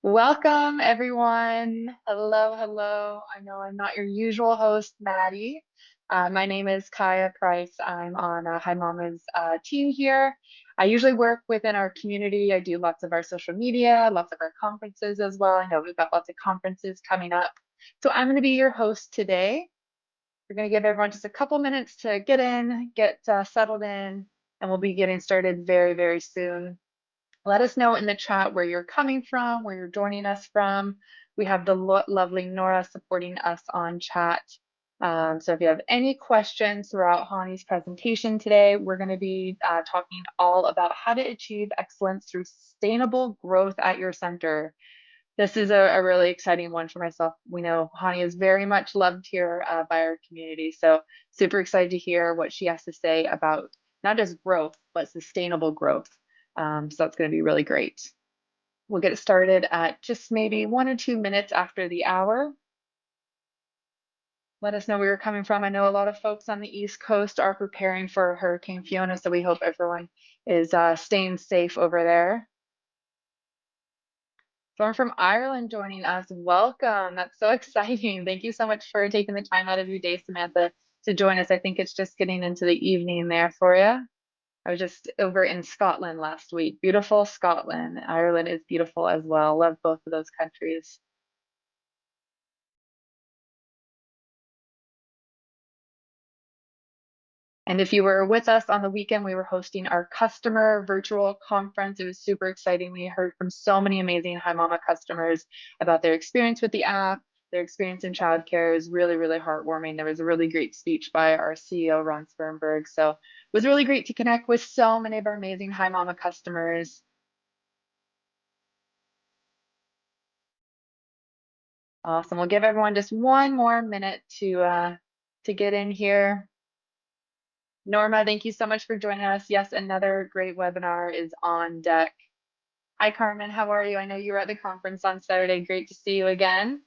Welcome, everyone. Hello, hello. I know I'm not your usual host, Maddie. My name is Kaya Price. I'm on Hi Mama's team here. I usually work within our community. I do lots of our social media, lots of our conferences as well. I know we've got lots of conferences coming up. So I'm going to be your host today. We're going to give everyone just a couple minutes to get in, get settled in, and we'll be getting started very, very soon. Let us know in the chat where you're coming from, where you're joining us from. We have the lovely Nora supporting us on chat. So if you have any questions throughout Hani's presentation today, we're going to be talking all about how to achieve excellence through sustainable growth at your center. This is a really exciting one for myself. We know Hani is very much loved here by our community. So super excited to hear what she has to say about not just growth, but sustainable growth. So that's going to be really great. We'll get it started at just maybe 1 or 2 minutes after the hour. Let us know where you're coming from. I know a lot of folks on the East Coast are preparing for Hurricane Fiona, so we hope everyone is staying safe over there. Someone from Ireland joining us. Welcome. That's so exciting. Thank you so much for taking the time out of your day, Samantha, to join us. I think it's just getting into the evening there for you. I was just over in Scotland last week. Beautiful Scotland. Ireland is beautiful as well. Love both of those countries. And if you were with us on the weekend, we were hosting our customer virtual conference. It was super exciting. We heard from so many amazing Hi Mama customers about their experience with the app, their experience in childcare. It was really, really heartwarming. There was a really great speech by our CEO, Ron Sternberg. So it was really great to connect with so many of our amazing Hi Mama customers. Awesome. We'll give everyone just one more minute to get in here. Norma, thank you so much for joining us. Yes, another great webinar is on deck. Hi, Carmen. How are you? I know you were at the conference on Saturday. Great to see you again.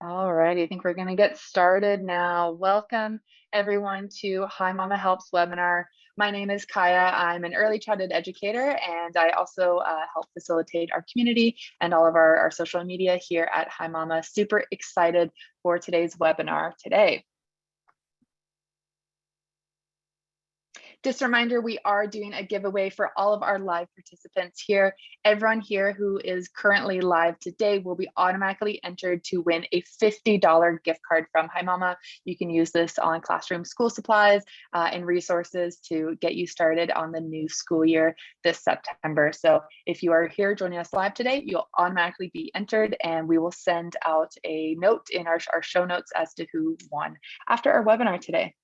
All right, I think we're going to get started now. Welcome, everyone, to Hi Mama Helps webinar. My name is Kaya. I'm an early childhood educator, and I also help facilitate our community and all of our social media here at Hi Mama. Super excited for today's webinar today. Just a reminder, we are doing a giveaway for all of our live participants here. Everyone here who is currently live today will be automatically entered to win a $50 gift card from Hi Mama. You can use this on classroom school supplies and resources to get you started on the new school year this September. So if you are here joining us live today, you'll automatically be entered, and we will send out a note in our show notes as to who won after our webinar today.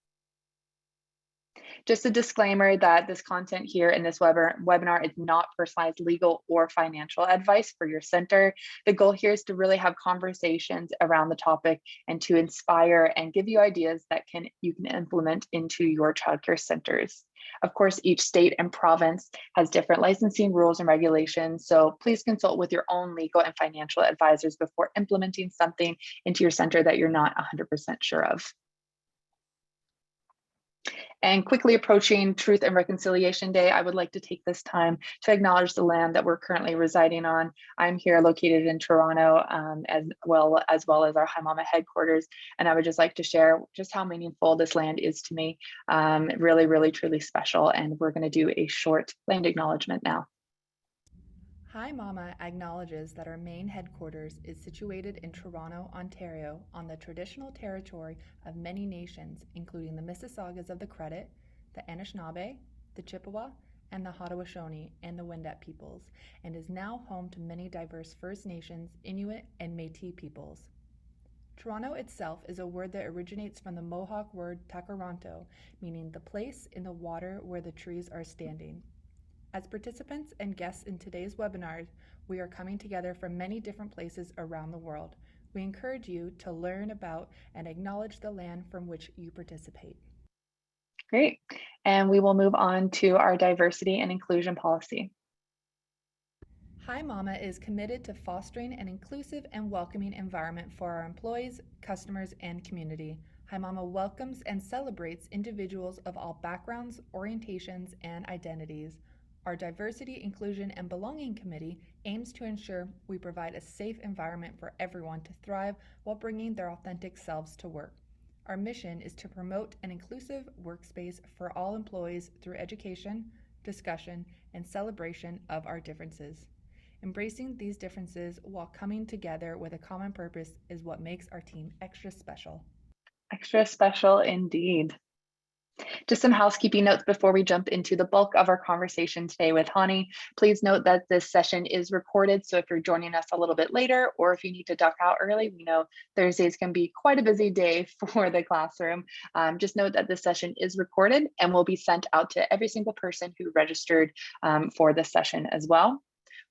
Just a disclaimer that this content here in this webinar is not personalized legal or financial advice for your center. The goal here is to really have conversations around the topic and to inspire and give you ideas that you can implement into your childcare centers. Of course, each state and province has different licensing rules and regulations, so please consult with your own legal and financial advisors before implementing something into your center that you're not 100% sure of. And quickly approaching Truth and Reconciliation Day, I would like to take this time to acknowledge the land that we're currently residing on. I'm here located in Toronto, as well as our Hi Mama headquarters. And I would just like to share just how meaningful this land is to me. Really, really, truly special. And we're going to do a short land acknowledgement now. Hi Mama acknowledges that our main headquarters is situated in Toronto, Ontario, on the traditional territory of many nations, including the Mississaugas of the Credit, the Anishinaabe, the Chippewa, and the Haudenosaunee and the Wendat peoples, and is now home to many diverse First Nations, Inuit, and Métis peoples. Toronto itself is a word that originates from the Mohawk word takaranto, meaning the place in the water where the trees are standing. As participants and guests in today's webinar, we are coming together from many different places around the world. We encourage you to learn about and acknowledge the land from which you participate. Great. And we will move on to our diversity and inclusion policy. Hi Mama is committed to fostering an inclusive and welcoming environment for our employees, customers, and community. Hi Mama welcomes and celebrates individuals of all backgrounds, orientations, and identities. Our Diversity, Inclusion, and Belonging Committee aims to ensure we provide a safe environment for everyone to thrive while bringing their authentic selves to work. Our mission is to promote an inclusive workspace for all employees through education, discussion, and celebration of our differences. Embracing these differences while coming together with a common purpose is what makes our team extra special. Extra special indeed. Just some housekeeping notes before we jump into the bulk of our conversation today with Chanie. Please note that this session is recorded, so if you're joining us a little bit later or if you need to duck out early, we know Thursdays can be quite a busy day for the classroom. Just note that this session is recorded and will be sent out to every single person who registered for this session as well.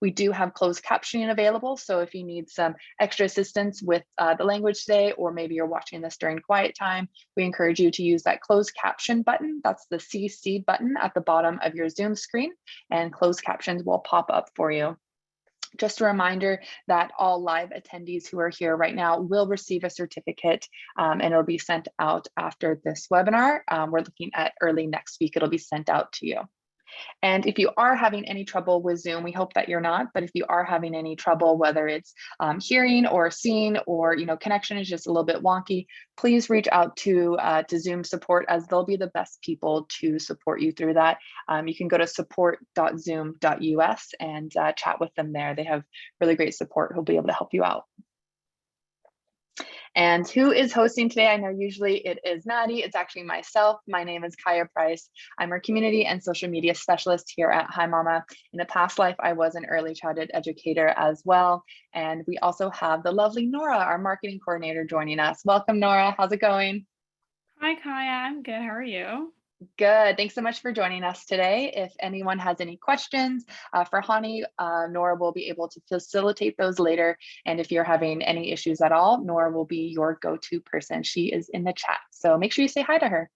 We do have closed captioning available, so if you need some extra assistance with the language today, or maybe you're watching this during quiet time, we encourage you to use that closed caption button. That's the CC button at the bottom of your Zoom screen, and closed captions will pop up for you. Just a reminder that all live attendees who are here right now will receive a certificate, and it'll be sent out after this webinar. We're looking at early next week, it'll be sent out to you. And if you are having any trouble with Zoom, we hope that you're not, but if you are having any trouble, whether it's hearing or seeing, or connection is just a little bit wonky, please reach out to Zoom support, as they'll be the best people to support you through that. You can go to support.zoom.us and chat with them there. They have really great support who'll be able to help you out. And who is hosting today? I know usually it is Maddie. It's actually myself. My name is Kaya Price. I'm our community and social media specialist here at Hi Mama. In a past life, I was an early childhood educator as well. And we also have the lovely Nora, our marketing coordinator, joining us. Welcome, Nora. How's it going? Hi, Kaya. I'm good. How are you? Good. Thanks so much for joining us today. If anyone has any questions for Chanie, Nora will be able to facilitate those later. And if you're having any issues at all, Nora will be your go-to person. She is in the chat. So make sure you say hi to her.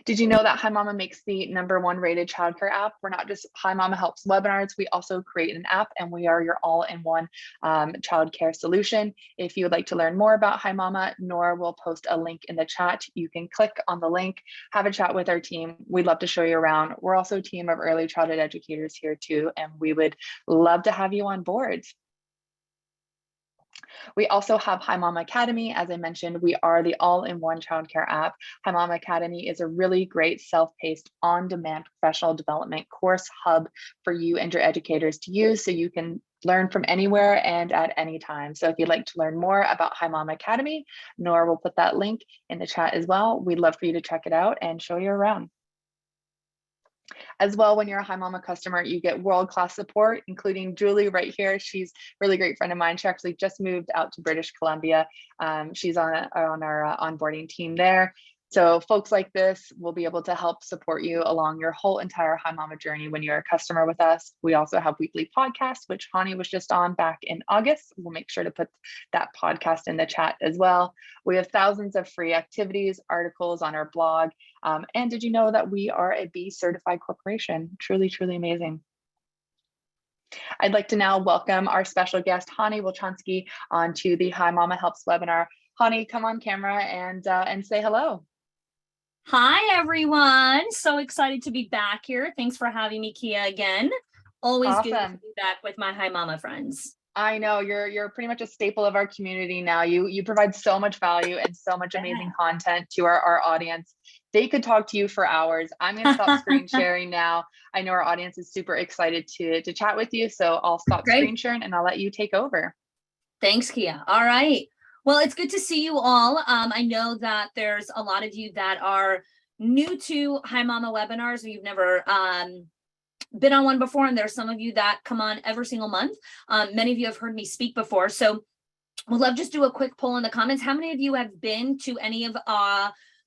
Did you know that Hi Mama makes the #1 rated childcare app? We're not just Hi Mama helps webinars, we also create an app, and we are your all-in-one childcare solution. If you would like to learn more about Hi Mama, Nora will post a link in the chat. You can click on the link, have a chat with our team. We'd love to show you around. We're also a team of early childhood educators here too, and we would love to have you on board. We also have Hi Mama Academy. As I mentioned, we are the all-in-one childcare app. Hi Mama Academy is a really great self-paced, on-demand professional development course hub for you and your educators to use, so you can learn from anywhere and at any time. So if you'd like to learn more about Hi Mama Academy, Nora will put that link in the chat as well. We'd love for you to check it out and show you around. As well, when you're a Hi Mama customer, you get world-class support, including Julie right here. She's a really great friend of mine. She actually just moved out to British Columbia. She's on our onboarding team there. So folks like this will be able to help support you along your whole entire Hi Mama journey when you're a customer with us. We also have weekly podcasts, which Chanie was just on back in August. We'll make sure to put that podcast in the chat as well. We have thousands of free activities, articles on our blog. And did you know that we are a B certified corporation? Truly, truly amazing. I'd like to now welcome our special guest, Chanie Wilchanski, onto the Hi Mama Helps webinar. Chanie, come on camera and say hello. Hi, everyone. So excited to be back here. Thanks for having me, Kia, again. Always Awesome. good to be back with my Hi Mama friends. I know you're pretty much a staple of our community now. You provide so much value and so much amazing content to our audience. They could talk to you for hours. I'm going to stop screen sharing now. I know our audience is super excited to chat with you, so I'll stop screen sharing and I'll let you take over. Thanks, Kia. All right. Well, it's good to see you all. I know that there's a lot of you that are new to Hi Mama webinars, or you've never been on one before, and there's some of you that come on every single month. Many of you have heard me speak before, so we'll love just do a quick poll in the comments. How many of you have been to any of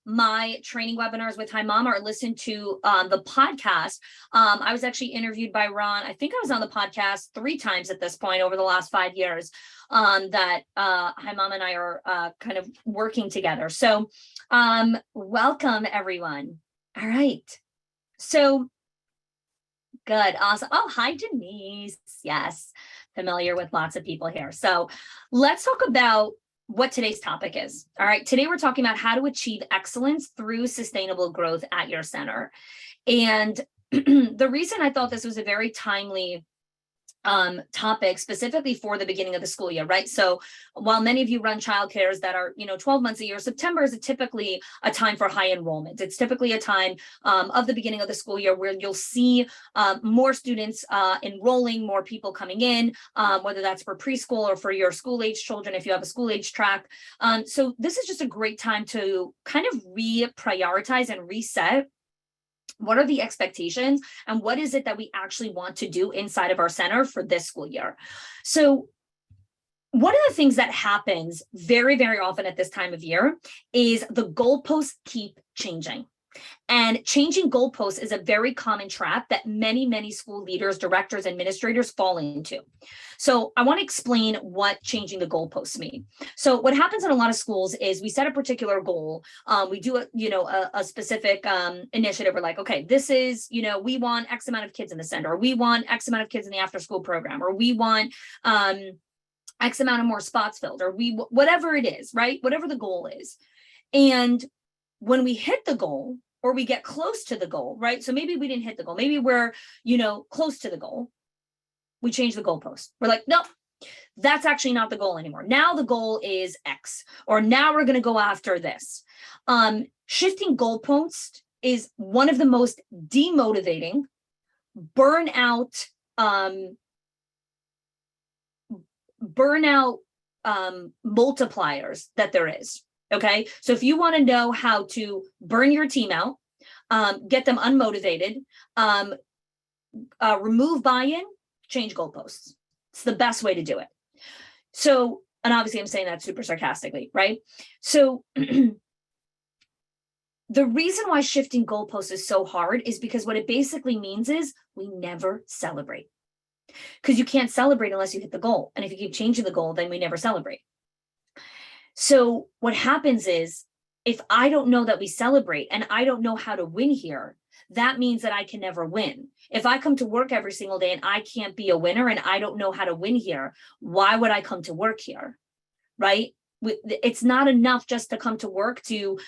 my training webinars with Hi Mama or listened to the podcast? I was actually interviewed by Ron. I think I was on the podcast 3 times at this point over the last 5 years that Hi Mama and I are kind of working together. So welcome, everyone. All right. So good. Awesome. Oh, hi, Denise. Yes. Familiar with lots of people here. So let's talk about what today's topic is. All right. Today we're talking about how to achieve excellence through sustainable growth at your center. And the reason I thought this was a very timely topic specifically for the beginning of the school year, right? So while many of you run childcares that are, 12 months a year, September is typically a time for high enrollment. It's typically a time of the beginning of the school year where you'll see more students enrolling, more people coming in, whether that's for preschool or for your school age children, if you have a school age track. So this is just a great time to kind of reprioritize and reset. What are the expectations and what is it that we actually want to do inside of our center for this school year? So one of the things that happens very, very often at this time of year is the goalposts keep changing. And changing goalposts is a very common trap that many, many school leaders, directors, administrators fall into. So I want to explain what changing the goalposts mean. So what happens in a lot of schools is we set a particular goal. We do a specific initiative. We're like, okay, this is, we want X amount of kids in the center, or we want X amount of kids in the after school program, or we want X amount of more spots filled, or whatever it is, right? Whatever the goal is. And when we hit the goal, or we get close to the goal, right? So maybe we didn't hit the goal. Maybe we're, close to the goal. We change the goalpost. We're like, no, that's actually not the goal anymore. Now the goal is X, or now we're going to go after this. Shifting goalposts is one of the most demotivating, burnout multipliers that there is. Okay, so if you want to know how to burn your team out, get them unmotivated, remove buy-in, change goalposts. It's the best way to do it. So, and obviously I'm saying that super sarcastically, right? So the reason why shifting goalposts is so hard is because what it basically means is we never celebrate. Because you can't celebrate unless you hit the goal. And if you keep changing the goal, then we never celebrate. So what happens is, if I don't know that we celebrate and I don't know how to win here, that means that I can never win. If I come to work every single day and I can't be a winner and I don't know how to win here, why would I come to work here, right? It's not enough just to come to work to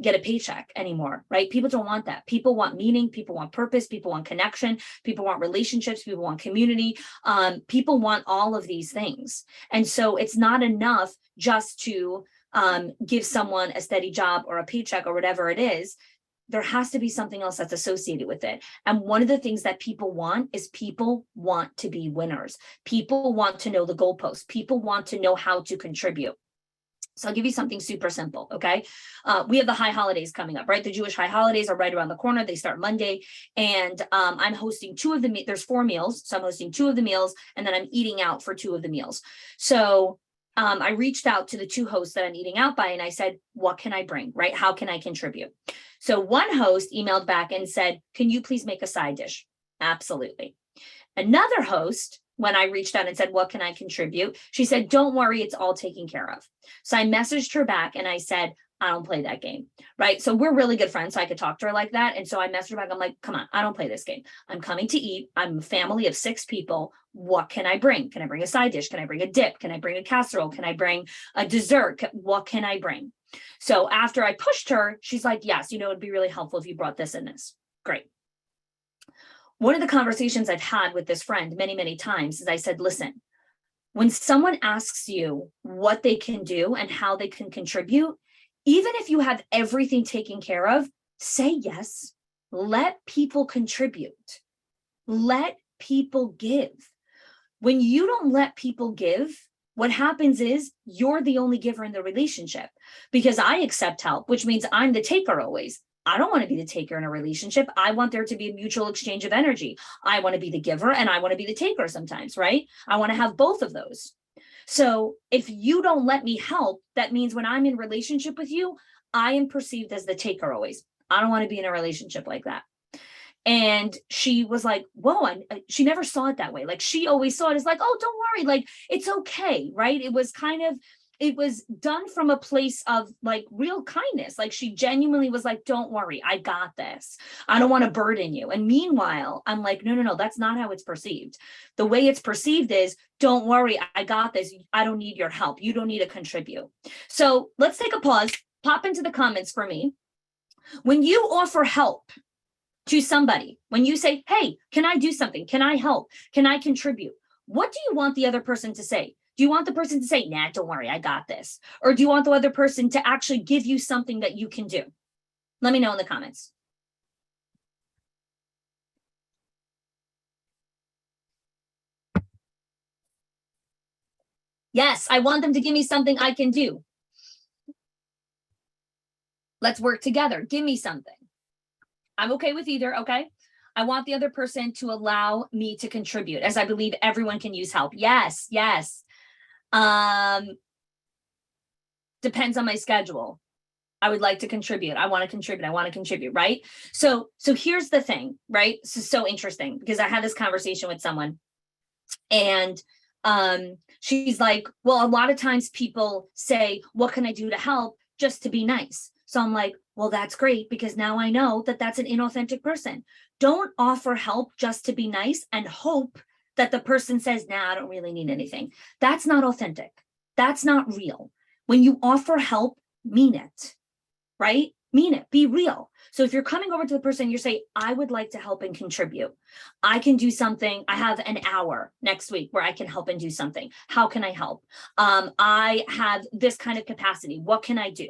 get a paycheck anymore, right? People don't want that. People want meaning. People want purpose. People want connection. People want relationships. People want community. People want all of these things. And so it's not enough just to give someone a steady job or a paycheck or whatever it is. There has to be something else that's associated with it. And one of the things that people want is people want to be winners. People want to know the goalposts. People want to know how to contribute. So I'll give you something super simple, okay? We have the high holidays coming up, right? The Jewish high holidays are right around the corner. They start Monday, and I'm hosting two of the, there's 4 meals. So I'm hosting 2 of the meals, and then I'm eating out for 2 of the meals. So I reached out to the 2 hosts that I'm eating out by, and I said, what can I bring, right? How can I contribute? So one host emailed back and said, can you please make a side dish? Absolutely. Another host, when I reached out and said, what can I contribute? She said, don't worry, it's all taken care of. So I messaged her back and I said, I don't play that game, right? So we're really good friends, so I could talk to her like that. And so I messaged her back. I'm like, come on, I don't play this game. I'm coming to eat. I'm a family of 6 people. What can I bring? Can I bring a side dish? Can I bring a dip? Can I bring a casserole? Can I bring a dessert? What can I bring? So after I pushed her, she's like, yes, it'd be really helpful if you brought this and this. Great. One of the conversations I've had with this friend many, many times is I said, listen, when someone asks you what they can do and how they can contribute, even if you have everything taken care of, say yes. Let people contribute. Let people give. When you don't let people give, what happens is you're the only giver in the relationship, because I accept help, which means I'm the taker always. I don't want to be the taker in a relationship. I want there to be a mutual exchange of energy. I want to be the giver and I want to be the taker sometimes, right? I want to have both of those. So if you don't let me help, that means when I'm in relationship with you, I am perceived as the taker always. I don't want to be in a relationship like that. And she was like, whoa, she never saw it that way. Like she always saw it as like, oh, don't worry, like it's okay, right? It was kind of it was done from a place of like real kindness. Like she genuinely was like, don't worry, I got this. I don't want to burden you. And meanwhile, I'm like, no, that's not how it's perceived. The way it's perceived is, don't worry, I got this. I don't need your help. You don't need to contribute. So let's take a pause, pop into the comments for me. When you offer help to somebody, when you say, hey, can I do something? Can I help? Can I contribute? What do you want the other person to say? Do you want the person to say, nah, don't worry, I got this? Or do you want the other person to actually give you something that you can do? Let me know in the comments. Yes, I want them to give me something I can do. Let's work together. Give me something. I'm okay with either, okay? I want the other person to allow me to contribute, as I believe everyone can use help. Yes. Depends on my schedule. I would like to contribute. I want to contribute, right? So here's the thing, right? This is so interesting because I had this conversation with someone and she's like, well, a lot of times people say, what can I do to help, just to be nice? So I'm like, well, that's great, because now I know that that's an inauthentic person. Don't offer help just to be nice and hope that the person says, nah, I don't really need anything. That's not authentic. That's not real. When you offer help, mean it, right? Mean it, be real. So if you're coming over to the person, you say, I would like to help and contribute. I can do something. I have an hour next week where I can help and do something. How can I help? I have this kind of capacity. What can I do?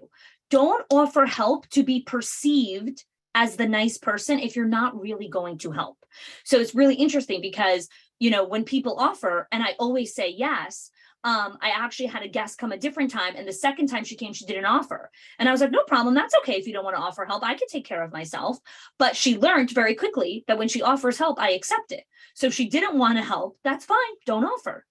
Don't offer help to be perceived as the nice person if you're not really going to help. So it's really interesting because, you know, when people offer, and I always say yes, I actually had a guest come a different time, and the second time she came, she didn't offer. And I was like, no problem. That's okay if you don't want to offer help. I can take care of myself. But she learned very quickly that when she offers help, I accept it. So if she didn't want to help, that's fine. Don't offer.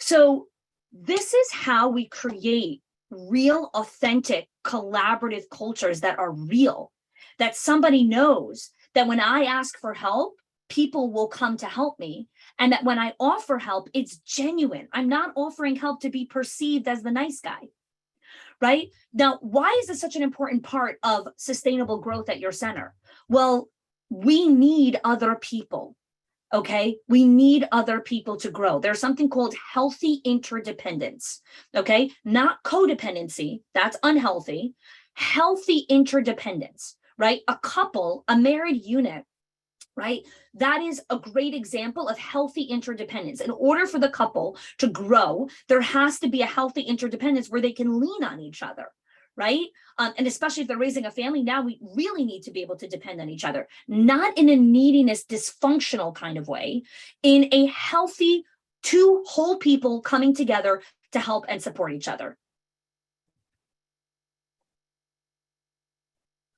So this is how we create real, authentic, collaborative cultures that are real, that somebody knows that when I ask for help, people will come to help me. And that when I offer help, it's genuine. I'm not offering help to be perceived as the nice guy, right? Now, why is this such an important part of sustainable growth at your center? Well, we need other people, okay? We need other people to grow. There's something called healthy interdependence, okay? Not codependency, that's unhealthy. Healthy interdependence, right? A couple, a married unit, right? That is a great example of healthy interdependence. In order for the couple to grow, there has to be a healthy interdependence where they can lean on each other, right? And especially if they're raising a family, now we really need to be able to depend on each other, not in a neediness, dysfunctional kind of way, in a healthy, two whole people coming together to help and support each other.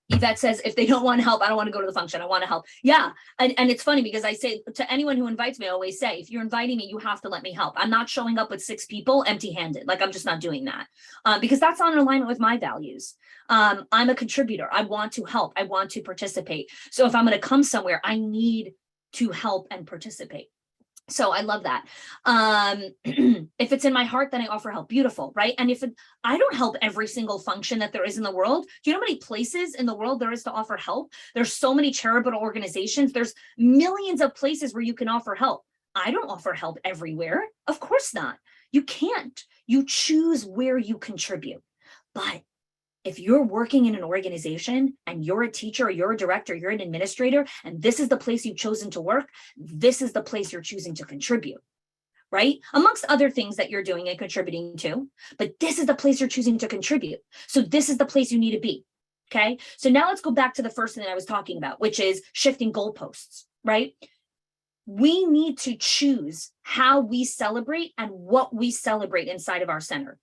Yvette says, if they don't want help, I don't want to go to the function. I want to help. Yeah. And it's funny because I say to anyone who invites me, I always say, if you're inviting me, you have to let me help. I'm not showing up with 6 people empty-handed. Like, I'm just not doing that because that's not in alignment with my values. I'm a contributor. I want to help. I want to participate. So if I'm going to come somewhere, I need to help and participate. So I love that. If it's in my heart, then I offer help. Beautiful, right? And if I don't help every single function that there is in the world, do you know how many places in the world there is to offer help? There's so many charitable organizations. There's millions of places where you can offer help. I don't offer help everywhere. Of course not. You can't. You choose where you contribute. But if you're working in an organization and you're a teacher, or you're a director, you're an administrator, and this is the place you've chosen to work, this is the place you're choosing to contribute, right? Amongst other things that you're doing and contributing to, but this is the place you're choosing to contribute. So this is the place you need to be, okay? So now let's go back to the first thing that I was talking about, which is shifting goalposts, right? We need to choose how we celebrate and what we celebrate inside of our center.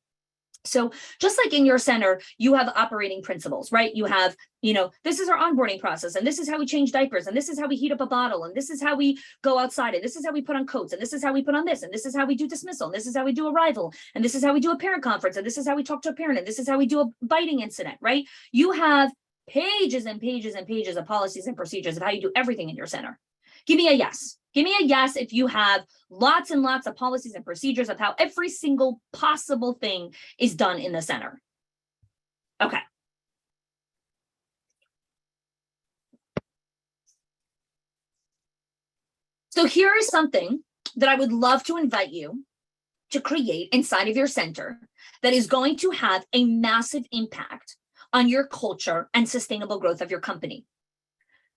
So just like in your center, you have operating principles, right? You have, this is our onboarding process, and this is how we change diapers, and this is how we heat up a bottle, and this is how we go outside, and this is how we put on coats, and this is how we put on this, and this is how we do dismissal, and this is how we do arrival, and this is how we do a parent conference, and this is how we talk to a parent, and this is how we do a biting incident, right? You have pages and pages and pages of policies and procedures of how you do everything in your center. Give me a yes. Give me a yes if you have lots and lots of policies and procedures of how every single possible thing is done in the center. Okay. So here is something that I would love to invite you to create inside of your center that is going to have a massive impact on your culture and sustainable growth of your company.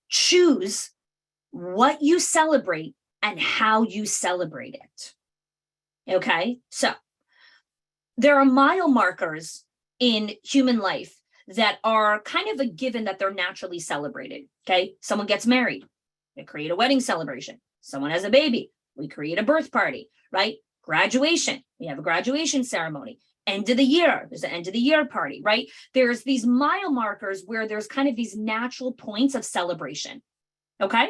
Choose what you celebrate and how you celebrate it. Okay, so there are mile markers in human life that are kind of a given that they're naturally celebrated. Okay, someone gets married, they create a wedding celebration. Someone has a baby, we create a birth party, right? Graduation, we have a graduation ceremony. End of the year, there's an end of the year party, right? There's these mile markers where there's kind of these natural points of celebration. Okay.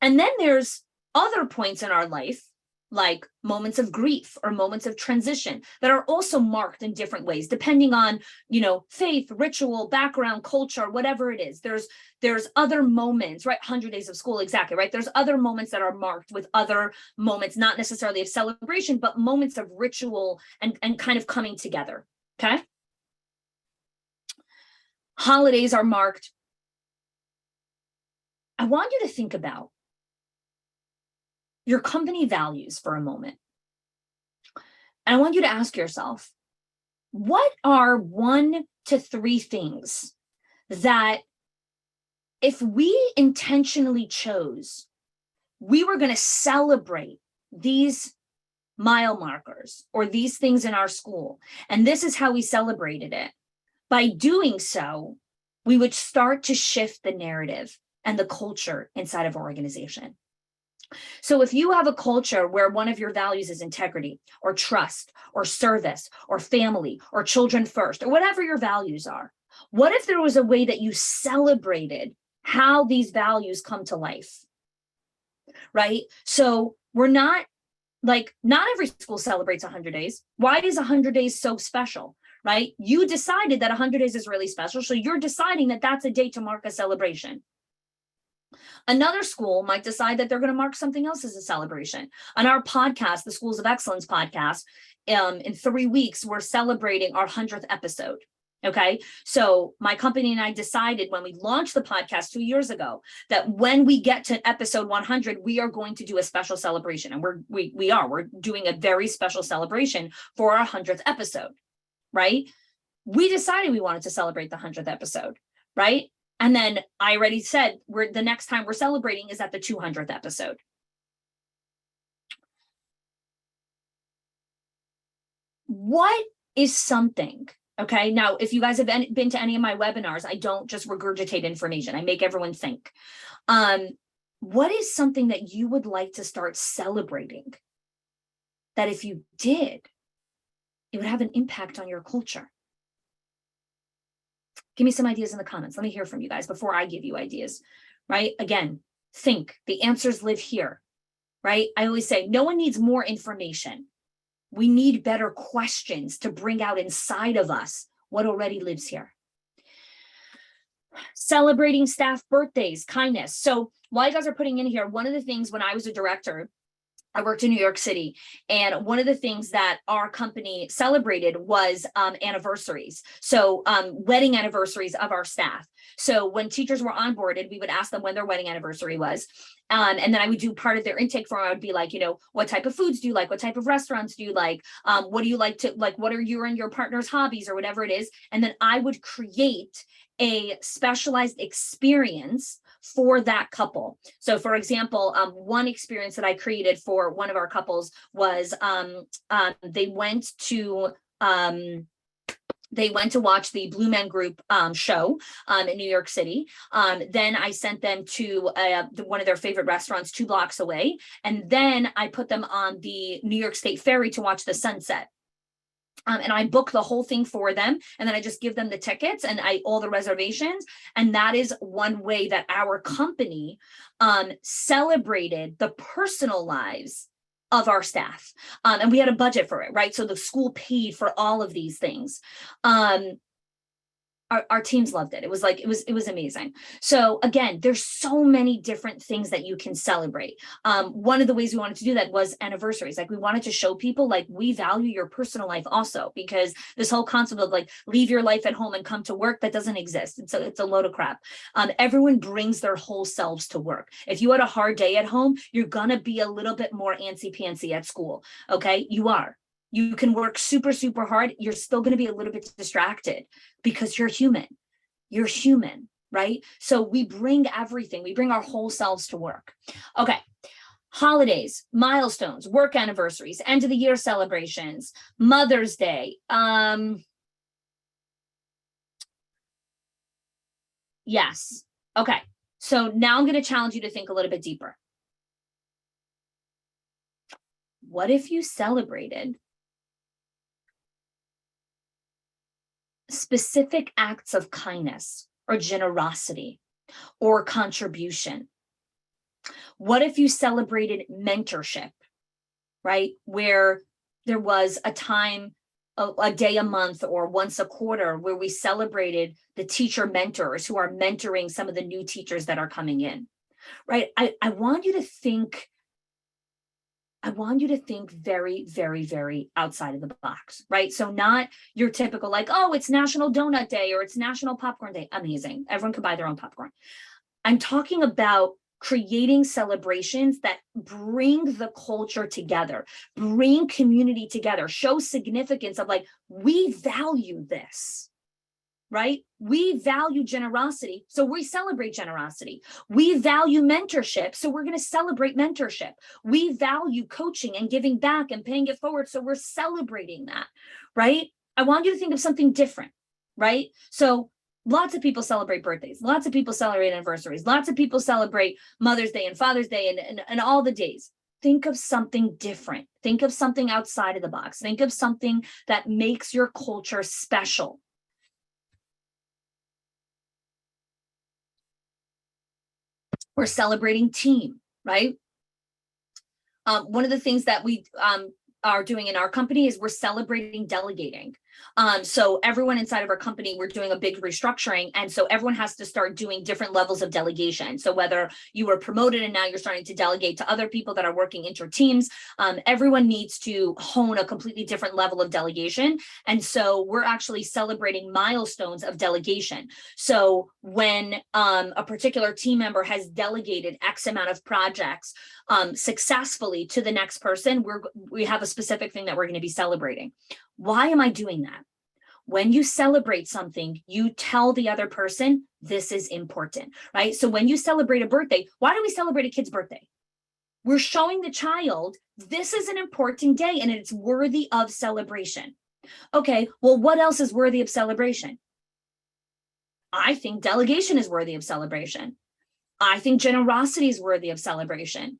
And then there's other points in our life, like moments of grief or moments of transition, that are also marked in different ways, depending on, faith, ritual, background, culture, whatever it is. There's other moments, right? 100 days of school, exactly, right? There's other moments that are marked with other moments, not necessarily of celebration, but moments of ritual and kind of coming together, okay? Holidays are marked. I want you to think about your company values for a moment. And I want you to ask yourself, what are 1 to 3 things that if we intentionally chose, we were going to celebrate these mile markers or these things in our school, and this is how we celebrated it. By doing so, we would start to shift the narrative and the culture inside of our organization. So if you have a culture where one of your values is integrity or trust or service or family or children first or whatever your values are, what if there was a way that you celebrated how these values come to life, right? So we're not every school celebrates 100 days. Why is 100 days so special, right? You decided that 100 days is really special. So you're deciding that that's a day to mark a celebration. Another school might decide that they're going to mark something else as a celebration. On our podcast, the Schools of Excellence podcast, in 3 weeks, we're celebrating our 100th episode. Okay. So my company and I decided when we launched the podcast 2 years ago that when we get to episode 100, we are going to do a special celebration. And we're doing a very special celebration for our 100th episode, right? We decided we wanted to celebrate the 100th episode, right? And then I already said the next time we're celebrating is at the 200th episode. What is something? Okay, now, if you guys have been to any of my webinars, I don't just regurgitate information. I make everyone think. What is something that you would like to start celebrating that if you did, it would have an impact on your culture? Give me some ideas in the comments. Let me hear from you guys before I give you ideas, right? Again, think. The answers live here, right? I always say no one needs more information. We need better questions to bring out inside of us what already lives here. Celebrating staff birthdays, kindness. So while you guys are putting in here, one of the things when I was a director, I worked in New York City, and one of the things that our company celebrated was anniversaries. So wedding anniversaries of our staff. So when teachers were onboarded, we would ask them when their wedding anniversary was. And then I would do part of their intake form. I would be like, what type of foods do you like? What type of restaurants do you like? What do you like to like? What are you and your partner's hobbies or whatever it is? And then I would create a specialized experience for that couple. So for example, one experience that I created for one of our couples was they went to watch the Blue Man Group show in New York City. Then I sent them to one of their favorite restaurants 2 blocks away. And then I put them on the New York State Ferry to watch the sunset. And I book the whole thing for them. And then I just give them the tickets and all the reservations. And that is one way that our company celebrated the personal lives of our staff. And we had a budget for it, right? So the school paid for all of these things. our teams loved it. It was like, it was amazing. So again, there's so many different things that you can celebrate. One of the ways we wanted to do that was anniversaries. Like we wanted to show people like we value your personal life also, because this whole concept of like leave your life at home and come to work, that doesn't exist. It's a load of crap. Everyone brings their whole selves to work. If you had a hard day at home, you're gonna be a little bit more antsy pantsy at school. Okay, you are. You can work super, super hard. You're still going to be a little bit distracted because you're human. You're human, right? So we bring everything. We bring our whole selves to work. Okay. Holidays, milestones, work anniversaries, end of the year celebrations, Mother's Day. Yes. Okay. So now I'm going to challenge you to think a little bit deeper. What if you celebrated specific acts of kindness or generosity or contribution? What if you celebrated mentorship, right? Where there was a time, a day a month or once a quarter, where we celebrated the teacher mentors who are mentoring some of the new teachers that are coming in, right? I want you to think very, very, very outside of the box, right? So not your typical like, oh, it's National Donut Day or it's National Popcorn Day. Amazing. Everyone can buy their own popcorn. I'm talking about creating celebrations that bring the culture together, bring community together, show significance of like, we value this. Right? We value generosity, so we celebrate generosity. We value mentorship, so we're going to celebrate mentorship. We value coaching and giving back and paying it forward, so we're celebrating that, right? I want you to think of something different, right? So lots of people celebrate birthdays. Lots of people celebrate anniversaries. Lots of people celebrate Mother's Day and Father's Day and all the days. Think of something different. Think of something outside of the box. Think of something that makes your culture special. We're celebrating team, right? One of the things that we are doing in our company is we're celebrating delegating. So everyone inside of our company, we're doing a big restructuring. And so everyone has to start doing different levels of delegation. So whether you were promoted and now you're starting to delegate to other people that are working inter teams, everyone needs to hone a completely different level of delegation. And so we're actually celebrating milestones of delegation. So when a particular team member has delegated X amount of projects successfully to the next person, we have a specific thing that we're going to be celebrating. Why am I doing that? When you celebrate something, you tell the other person this is important, right? So when you celebrate a birthday, why do we celebrate a kid's birthday? We're showing the child this is an important day and it's worthy of celebration. Okay, well, what else is worthy of celebration? I think delegation is worthy of celebration. I think generosity is worthy of celebration.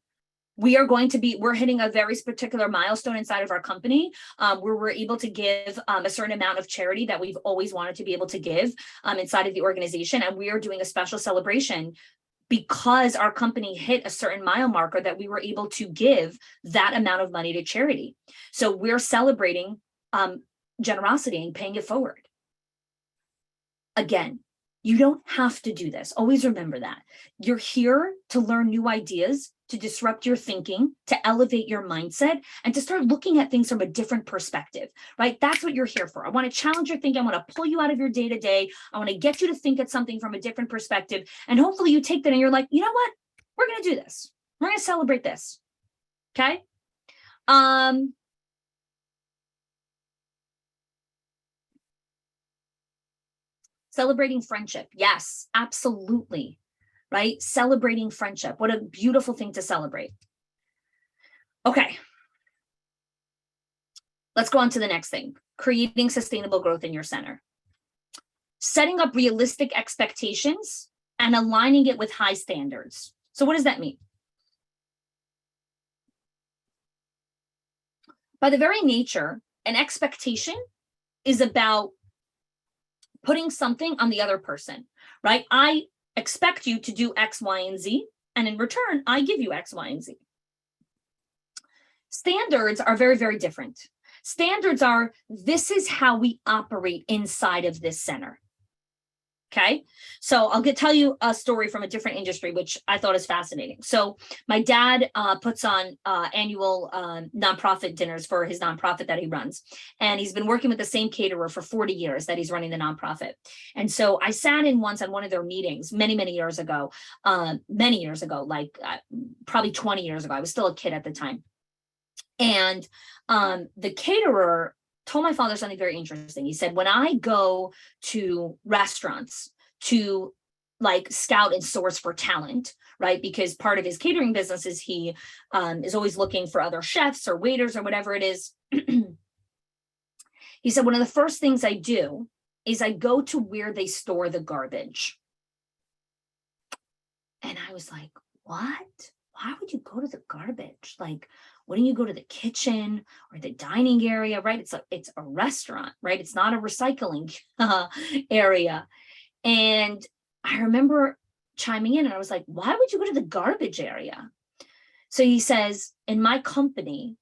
We're hitting a very particular milestone inside of our company where we're able to give a certain amount of charity that we've always wanted to be able to give inside of the organization. And we are doing a special celebration because our company hit a certain mile marker that we were able to give that amount of money to charity. So we're celebrating generosity and paying it forward. Again, you don't have to do this. Always remember that. You're here to learn new ideas, to disrupt your thinking, to elevate your mindset, and to start looking at things from a different perspective, right? That's what you're here for. I want to challenge your thinking. I want to pull you out of your day-to-day. I want to get you to think at something from a different perspective. And hopefully you take that and you're like, you know what? We're going to do this. We're going to celebrate this. Okay? Celebrating friendship. Yes, absolutely. Right? Celebrating friendship. What a beautiful thing to celebrate. Okay. Let's go on to the next thing. Creating sustainable growth in your center. Setting up realistic expectations and aligning it with high standards. So what does that mean? By the very nature, an expectation is about putting something on the other person, right? I expect you to do X, Y, and Z, and in return, I give you X, Y, and Z. Standards are very, very different. Standards are, this is how we operate inside of this center. Okay. So I'll tell you a story from a different industry, which I thought is fascinating. So my dad puts on annual nonprofit dinners for his nonprofit that he runs. And he's been working with the same caterer for 40 years that he's running the nonprofit. And so I sat in once on one of their meetings many, many years ago, like probably 20 years ago. I was still a kid at the time. And the caterer told my father something very interesting. He said, when I go to restaurants to like scout and source for talent, right? Because part of his catering business is he is always looking for other chefs or waiters or whatever it is. He said, one of the first things I do is I go to where they store the garbage. And I was like, what? Why would you go to the garbage? Like, wouldn't you go to the kitchen or the dining area, right? It's a restaurant, right? It's not a recycling area. And I remember chiming in and I was like, why would you go to the garbage area? So he says, in my company,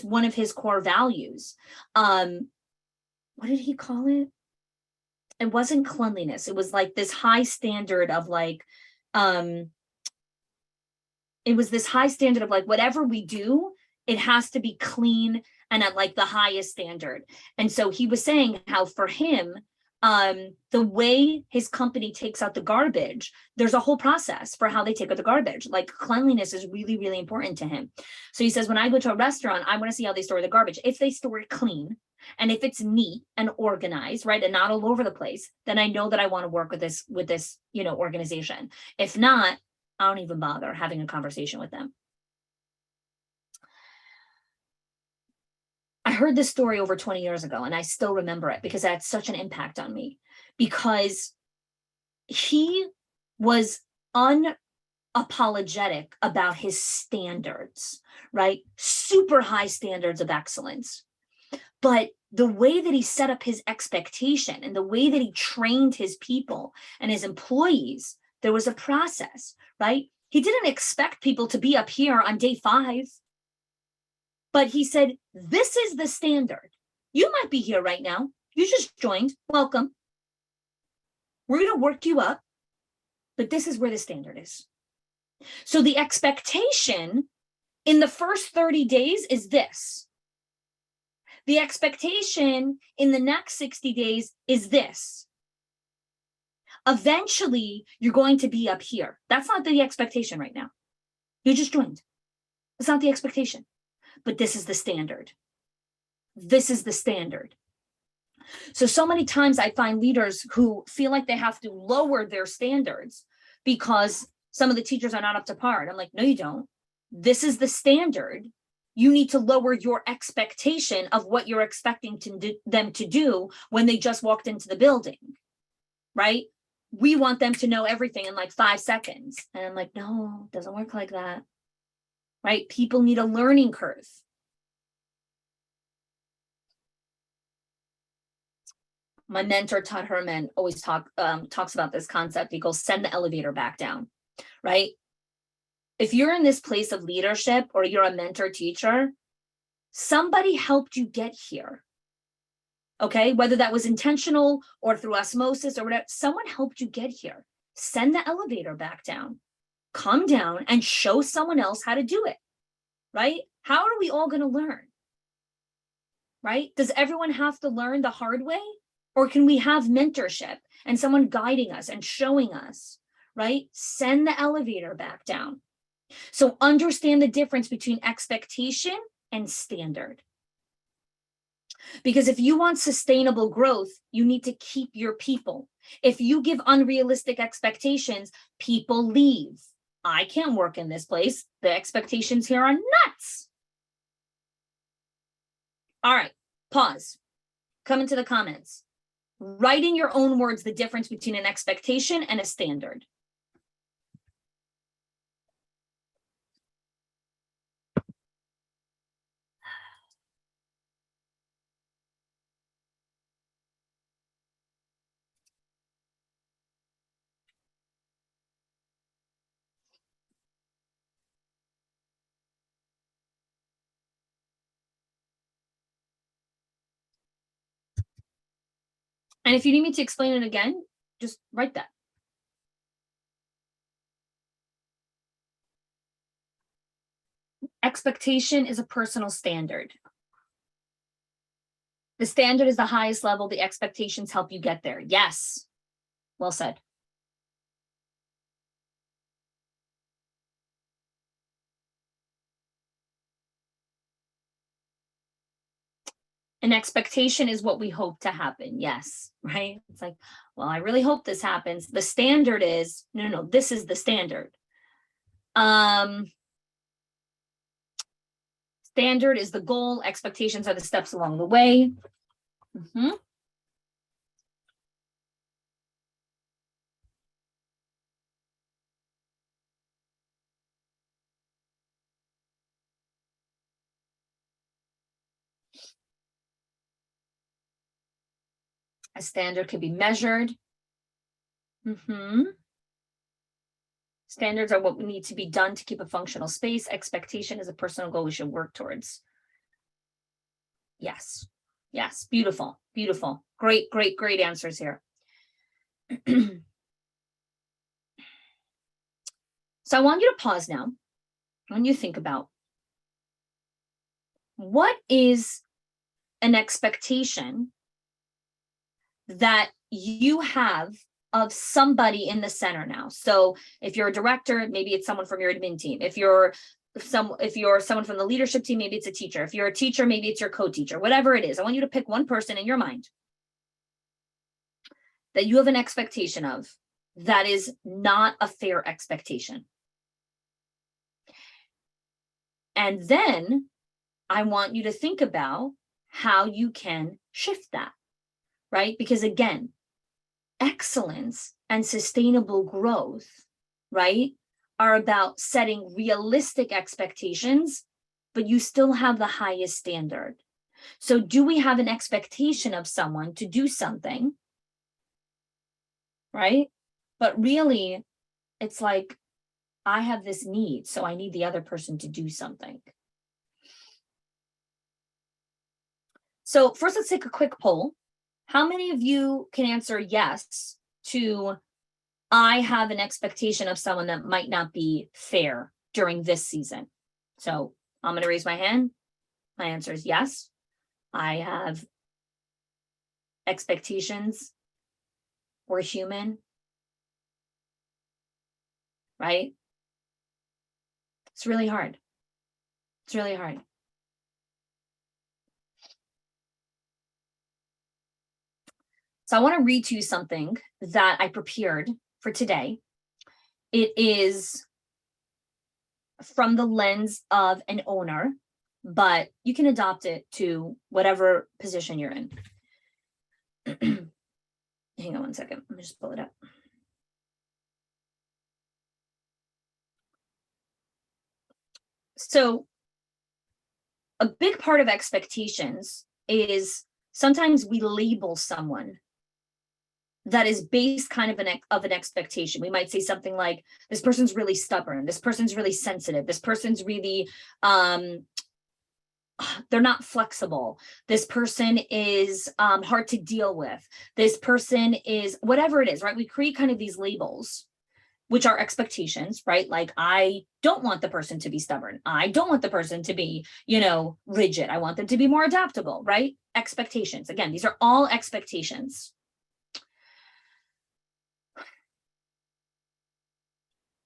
one of his core values, what did he call it? It wasn't cleanliness. It was like this high standard of like, it was this high standard of like, whatever we do, it has to be clean and at like the highest standard. And so he was saying how for him, the way his company takes out the garbage, there's a whole process for how they take out the garbage. Like cleanliness is really, really important to him. So he says, when I go to a restaurant, I want to see how they store the garbage. If they store it clean and if it's neat and organized, right, and not all over the place, then I know that I want to work with this, organization. If not, I don't even bother having a conversation with them. I heard this story over 20 years ago, and I still remember it because it had such an impact on me, because he was unapologetic about his standards, right? Super high standards of excellence. But the way that he set up his expectation and the way that he trained his people and his employees, there was a process, right? He didn't expect people to be up here on day 5. But he said, this is the standard. You might be here right now. You just joined. Welcome. We're going to work you up, but this is where the standard is. So the expectation in the first 30 days is this. The expectation in the next 60 days is this. Eventually, you're going to be up here. That's not the expectation right now. You just joined. That's not the expectation. But this is the standard. This is the standard. So many times I find leaders who feel like they have to lower their standards because some of the teachers are not up to par. And I'm like, no, you don't. This is the standard. You need to lower your expectation of what you're expecting them to do when they just walked into the building, right? We want them to know everything in like 5 seconds. And I'm like, no, it doesn't work like that. Right? People need a learning curve. My mentor, Todd Herman, always talks about this concept. He goes, send the elevator back down, right? If you're in this place of leadership or you're a mentor teacher, somebody helped you get here, okay? Whether that was intentional or through osmosis or whatever, someone helped you get here. Send the elevator back down. Come down and show someone else how to do it, right? How are we all going to learn, right? Does everyone have to learn the hard way? Or can we have mentorship and someone guiding us and showing us, right? Send the elevator back down. So understand the difference between expectation and standard. Because if you want sustainable growth, you need to keep your people. If you give unrealistic expectations, people leave. I can't work in this place. The expectations here are nuts. All right, pause. Come into the comments. Write in your own words the difference between an expectation and a standard. And if you need me to explain it again, Just write that. Expectation is a personal standard. The standard is the highest level. The expectations help you get there. Yes. Well said. An expectation is what we hope to happen. Yes, right? It's like, well, I really hope this happens. The standard is, no, this is the standard. Standard is the goal. Expectations are the steps along the way. A standard can be measured. Standards are what need to be done to keep a functional space. Expectation is a personal goal we should work towards. Yes. Yes. Beautiful. Beautiful. Great, great, great answers here. So I want you to pause now. I want you to think about what is an expectation that you have of somebody in the center now. So if you're a director, maybe it's someone from your admin team. If you're someone from the leadership team, maybe it's a teacher. If you're a teacher, maybe it's your co-teacher, whatever it is. I want you to pick one person in your mind that you have an expectation of that is not a fair expectation. And then I want you to think about how you can shift that, right? Because again, excellence and sustainable growth, right, are about setting realistic expectations, but you still have the highest standard. So do we have an expectation of someone to do something, right? But really, it's like, I have this need, so I need the other person to do something. So first, let's take a quick poll. How many of you can answer yes to, I have an expectation of someone that might not be fair during this season? So I'm going to raise my hand. My answer is yes. I have expectations. We're human, right? It's really hard. It's really hard. So I want to read to you something that I prepared for today. It is from the lens of an owner, but you can adopt it to whatever position you're in. Hang on one second. Let me just pull it up. So a big part of expectations is sometimes we label someone that is based kind of an expectation. We might say something like, this person's really stubborn, this person's really sensitive, this person's really they're not flexible, this person is hard to deal with, this person is whatever it is, right? We create kind of these labels, which are expectations, right? Like, I don't want the person to be stubborn, I don't want the person to be, rigid, I want them to be more adaptable, right? Expectations. Again, these are all expectations.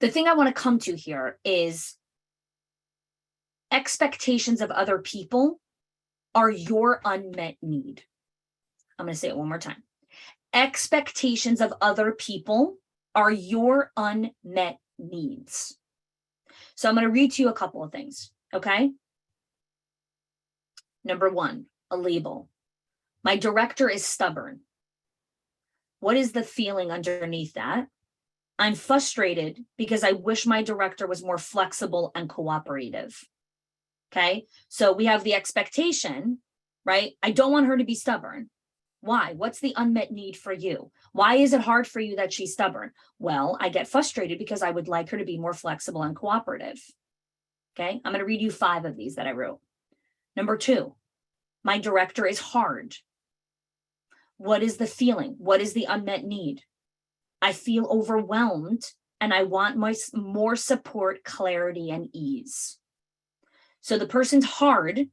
The thing I want to come to here is expectations of other people are your unmet need. I'm going to say it one more time. Expectations of other people are your unmet needs. So I'm going to read to you a couple of things, okay? Number one, a label. My director is stubborn. What is the feeling underneath that? I'm frustrated because I wish my director was more flexible and cooperative. Okay, so we have the expectation, right? I don't want her to be stubborn. Why? What's the unmet need for you? Why is it hard for you that she's stubborn? Well, I get frustrated because I would like her to be more flexible and cooperative. Okay, I'm going to read you 5 of these that I wrote. Number 2, my director is hard. What is the feeling? What is the unmet need? I feel overwhelmed and I want more support, clarity, and ease. So the person's hard.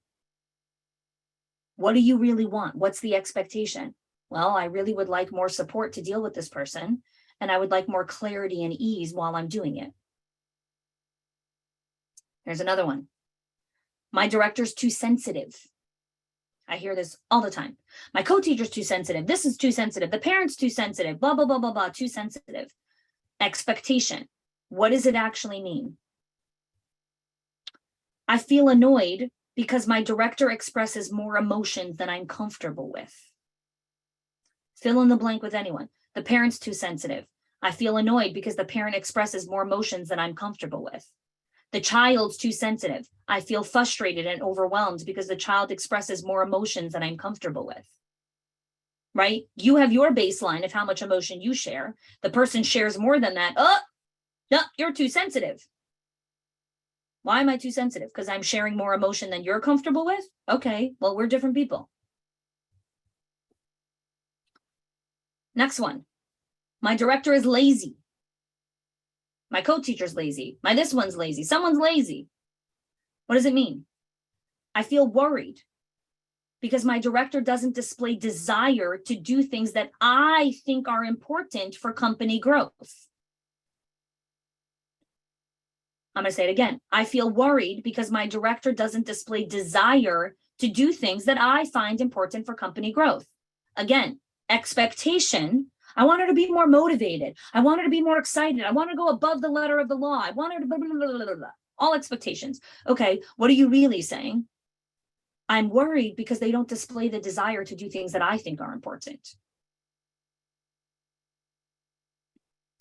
What do you really want? What's the expectation? Well, I really would like more support to deal with this person, and I would like more clarity and ease while I'm doing it. Here's another one. My director's too sensitive. I hear this all the time. My co-teacher's too sensitive. This is too sensitive. The parent's too sensitive. Blah, blah, blah, blah, blah, too sensitive. Expectation. What does it actually mean? I feel annoyed because my director expresses more emotions than I'm comfortable with. Fill in the blank with anyone. The parent's too sensitive. I feel annoyed because the parent expresses more emotions than I'm comfortable with. The child's too sensitive. I feel frustrated and overwhelmed because the child expresses more emotions than I'm comfortable with. Right? You have your baseline of how much emotion you share. The person shares more than that. Oh, no, you're too sensitive. Why am I too sensitive? Because I'm sharing more emotion than you're comfortable with? Okay, well, we're different people. Next one. My director is lazy. My co-teacher's lazy. My this one's lazy. Someone's lazy. What does it mean? I feel worried because my director doesn't display desire to do things that I think are important for company growth. I'm going to say it again. I feel worried because my director doesn't display desire to do things that I find important for company growth. Again, expectation. I want her to be more motivated. I want her to be more excited. I want her to go above the letter of the law. I want her to blah, blah, blah, blah, blah. All expectations. Okay, what are you really saying? I'm worried because they don't display the desire to do things that I think are important.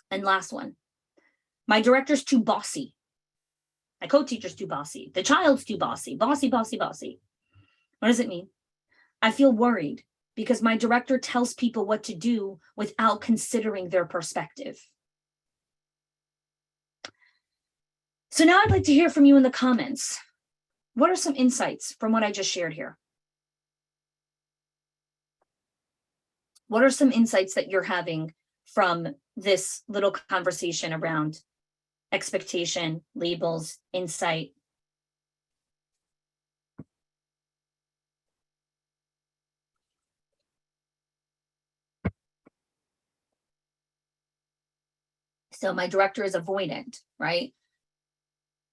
And last one. My director's too bossy. My co-teacher's too bossy. The child's too bossy. Bossy, bossy, bossy. What does it mean? I feel worried because my director tells people what to do without considering their perspective. So now I'd like to hear from you in the comments. What are some insights from what I just shared here? What are some insights that you're having from this little conversation around expectation, labels, insight? So my director is avoidant, right?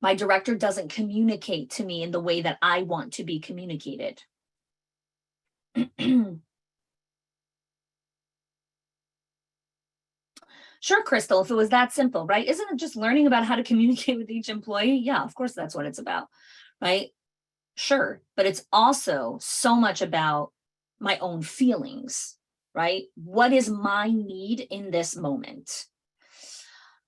My director doesn't communicate to me in the way that I want to be communicated. Sure, Crystal, if it was that simple, right? Isn't it just learning about how to communicate with each employee? Yeah, of course, that's what it's about, right? Sure, but it's also so much about my own feelings, right? What is my need in this moment?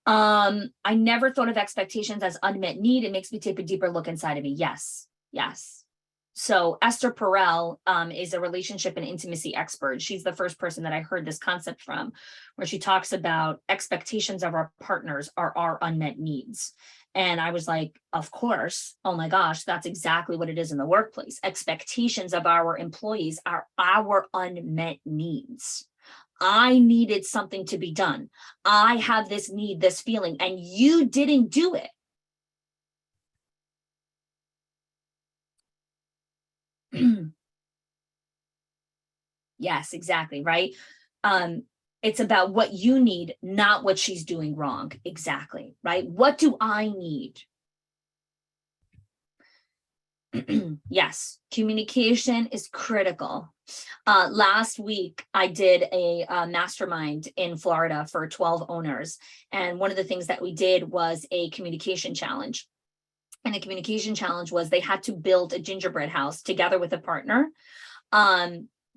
I never thought of expectations as unmet need. It makes me take a deeper look inside of me. Yes, yes. So Esther Perel is a relationship and intimacy expert. She's the first person that I heard this concept from, where she talks about expectations of our partners are our unmet needs. And I was like, of course, oh my gosh, that's exactly what it is in the workplace. Expectations of our employees are our unmet needs. I needed something to be done. I have this need, this feeling, and you didn't do it. Yes, exactly, right? It's about what you need, not what she's doing wrong. Exactly, right? What do I need? Yes, communication is critical. Last week, I did a mastermind in Florida for 12 owners. And one of the things that we did was a communication challenge. And the communication challenge was they had to build a gingerbread house together with a partner.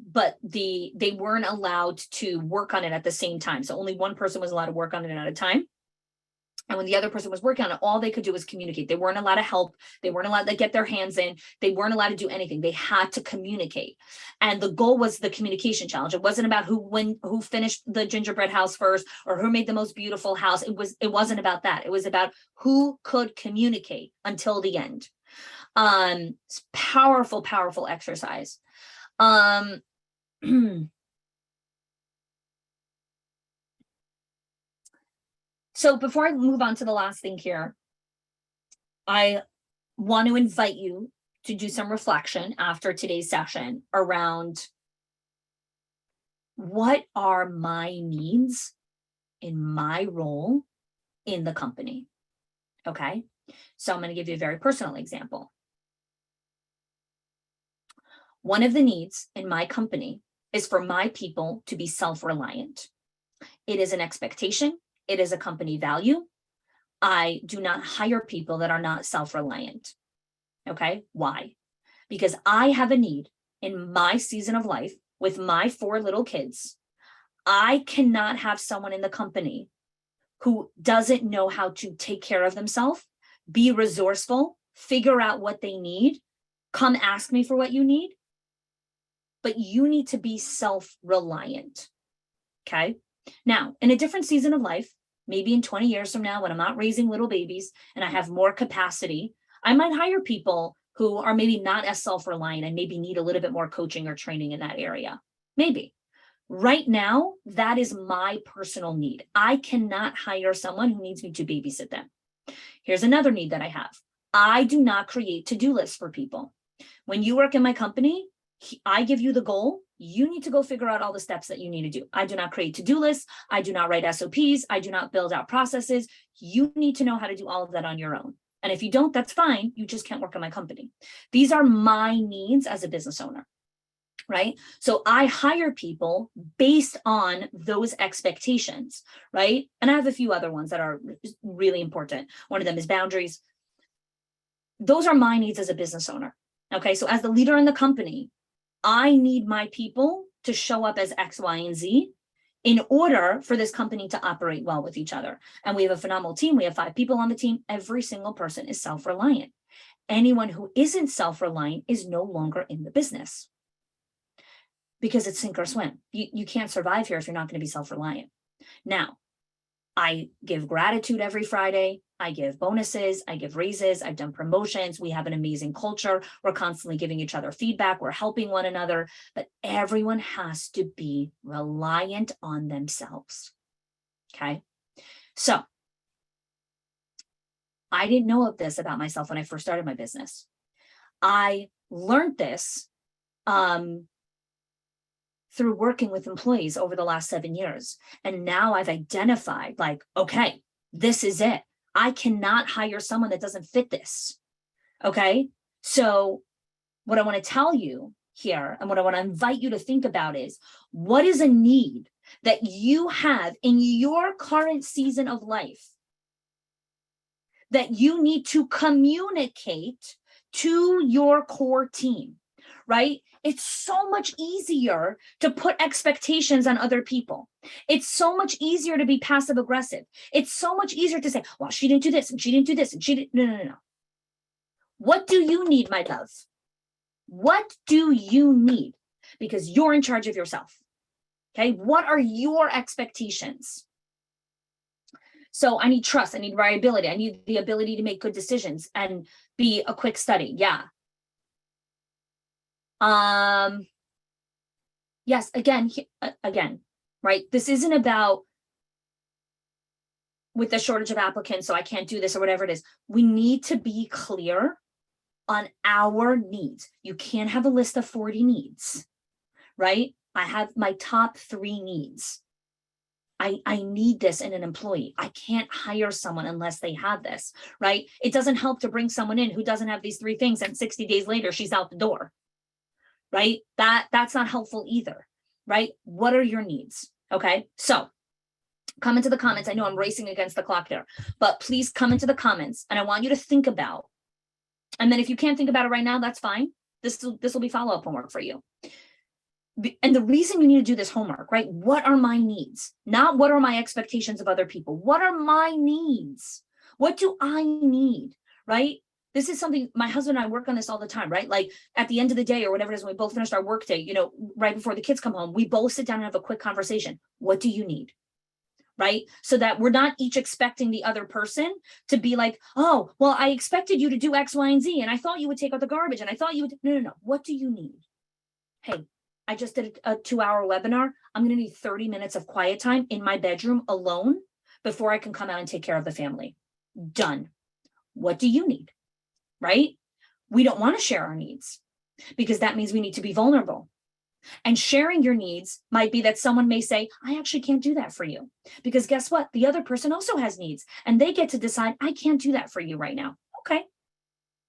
But they weren't allowed to work on it at the same time. So only one person was allowed to work on it at a time. And when the other person was working on it, all they could do was communicate. They weren't allowed to help. They weren't allowed to get their hands in. They weren't allowed to do anything. They had to communicate. And the goal was the communication challenge. It wasn't about who finished the gingerbread house first or who made the most beautiful house. It wasn't about that. It was about who could communicate until the end. It's powerful, powerful exercise. So before I move on to the last thing here, I want to invite you to do some reflection after today's session around what are my needs in my role in the company. Okay. So I'm going to give you a very personal example. One of the needs in my company is for my people to be self-reliant. It is an expectation. It is a company value. I do not hire people that are not self-reliant. Okay. Why? Because I have a need in my season of life with my 4 little kids. I cannot have someone in the company who doesn't know how to take care of themselves, be resourceful, figure out what they need, come ask me for what you need. But you need to be self-reliant. Okay. Now, in a different season of life, maybe in 20 years from now, when I'm not raising little babies and I have more capacity, I might hire people who are maybe not as self-reliant and maybe need a little bit more coaching or training in that area. Maybe. Right now, that is my personal need. I cannot hire someone who needs me to babysit them. Here's another need that I have. I do not create to-do lists for people. When you work in my company, I give you the goal. You need to go figure out all the steps that you need to do. I do not create to-do lists. I do not write SOPs. I do not build out processes. You need to know how to do all of that on your own. And if you don't, that's fine. You just can't work in my company. These are my needs as a business owner, right? So I hire people based on those expectations, right? And I have a few other ones that are really important. One of them is boundaries. Those are my needs as a business owner. Okay, so as the leader in the company, I need my people to show up as X, Y, and Z in order for this company to operate well with each other. And we have a phenomenal team. We have 5 people on the team. Every single person is self-reliant. Anyone who isn't self-reliant is no longer in the business because it's sink or swim. You can't survive here if you're not going to be self-reliant. Now, I give gratitude every Friday. I give bonuses. I give raises. I've done promotions. We have an amazing culture. We're constantly giving each other feedback. We're helping one another, but everyone has to be reliant on themselves. Okay. So I didn't know of this about myself when I first started my business. I learned this through working with employees over the last 7 years. And now I've identified like, okay, this is it. I cannot hire someone that doesn't fit this. Okay. So what I want to tell you here and what I want to invite you to think about is what is a need that you have in your current season of life that you need to communicate to your core team, right? It's so much easier to put expectations on other people. It's so much easier to be passive aggressive. It's so much easier to say, well, she didn't do this and she didn't do this and she didn't. No. What do you need, my love? What do you need? Because you're in charge of yourself. Okay. What are your expectations? So I need trust. I need reliability. I need the ability to make good decisions and be a quick study. Yeah. Yes, again, right? This isn't about with the shortage of applicants, so I can't do this or whatever it is. We need to be clear on our needs. You can't have a list of 40 needs, right? I have my top 3 needs. I need this in an employee. I can't hire someone unless they have this, right? It doesn't help to bring someone in who doesn't have these 3 things and 60 days later, she's out the door. Right? That's not helpful either, right? What are your needs? Okay. So come into the comments. I know I'm racing against the clock there, but please come into the comments and I want you to think about, and then if you can't think about it right now, that's fine. This will be follow-up homework for you. And the reason you need to do this homework, right? What are my needs? Not what are my expectations of other people? What are my needs? What do I need? Right? This is something my husband and I work on this all the time, right? Like at the end of the day or whatever it is, when we both finished our work day, you know, right before the kids come home, we both sit down and have a quick conversation. What do you need? Right? So that we're not each expecting the other person to be like, oh, well, I expected you to do X, Y, and Z, and I thought you would take out the garbage, and I thought you would. No. What do you need? Hey, I just did a 2-hour webinar. I'm going to need 30 minutes of quiet time in my bedroom alone before I can come out and take care of the family. Done. What do you need? Right? We don't want to share our needs because that means we need to be vulnerable. And sharing your needs might be that someone may say, I actually can't do that for you. Because guess what? The other person also has needs and they get to decide, I can't do that for you right now. Okay,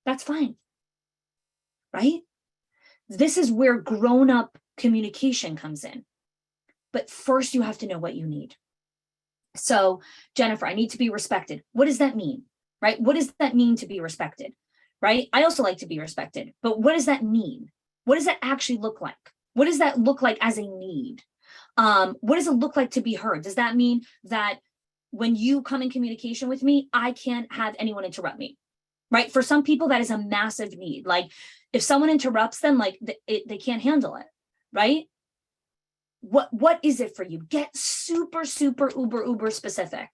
that's fine. Right? This is where grown-up communication comes in. But first you have to know what you need. So, Jennifer, I need to be respected. What does that mean? Right? What does that mean to be respected? Right? I also like to be respected, but what does that mean? What does that actually look like? What does that look like as a need? What does it look like to be heard? Does that mean that when you come in communication with me, I can't have anyone interrupt me? Right? For some people, that is a massive need. Like if someone interrupts them, like they can't handle it. Right? What is it for you? Get super, uber specific.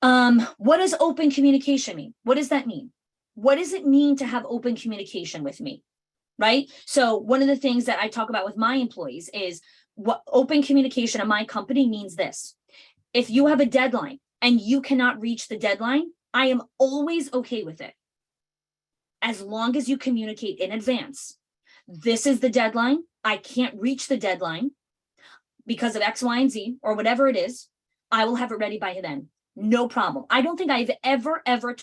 What does open communication mean? What does that mean? What does it mean to have open communication with me? Right? So one of the things that I talk about with my employees is what open communication in my company means this. If you have a deadline and you cannot reach the deadline, I am always okay with it. As long as you communicate in advance. This is the deadline. I can't reach the deadline because of X, Y, and Z, or whatever it is. I will have it ready by then. No problem. I don't think I've ever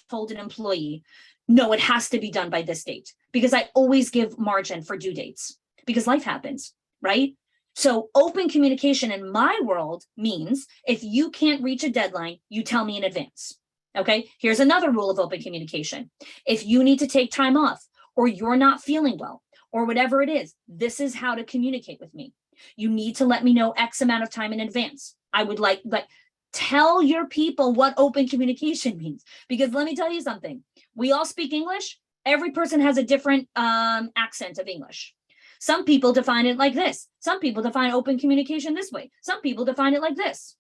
told an employee, no, it has to be done by this date, because I always give margin for due dates because life happens, right? So open communication in my world means if you can't reach a deadline, you tell me in advance. Okay, here's another rule of open communication. If you need to take time off or you're not feeling well or whatever it is, this is how to communicate with me. You need to let me know X amount of time in advance. I would like tell your people what open communication means, because let me tell you something. We all speak English. Every person has a different accent of English. Some people define it like this. Some people define open communication this way. Some people define it like this.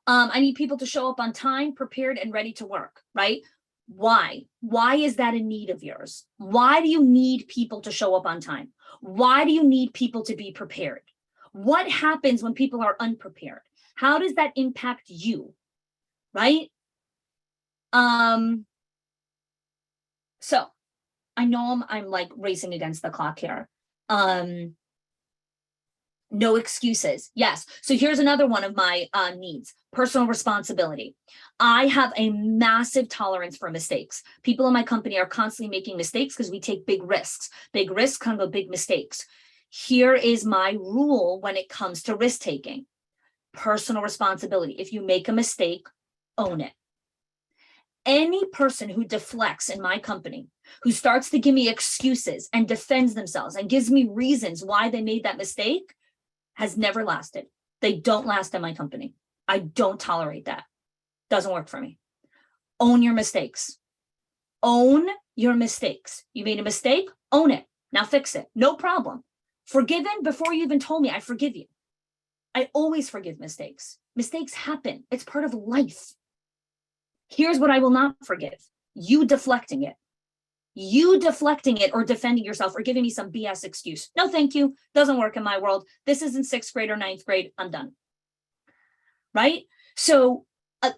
I need people to show up on time, prepared, and ready to work, right? Why? Why is that a need of yours? Why do you need people to show up on time? Why do you need people to be prepared? What happens when people are unprepared? How does that impact you, right? So I know I'm like racing against the clock here. No excuses. Yes. So here's another one of my needs, personal responsibility. I have a massive tolerance for mistakes. People in my company are constantly making mistakes because we take big risks. Big risks come with big mistakes. Here is my rule when it comes to risk taking. Personal responsibility. If you make a mistake, own it. Any person who deflects in my company, who starts to give me excuses and defends themselves and gives me reasons why they made that mistake, has never lasted. They don't last in my company. I don't tolerate that. Doesn't work for me. Own your mistakes. Own your mistakes. You made a mistake, own it. Now fix it. No problem. Forgiven before you even told me I forgive you. I always forgive mistakes. Mistakes happen. It's part of life. Here's what I will not forgive. You deflecting it. You deflecting it or defending yourself or giving me some BS excuse. No, thank you. Doesn't work in my world. This isn't 6th grade or 9th grade. I'm done. Right? So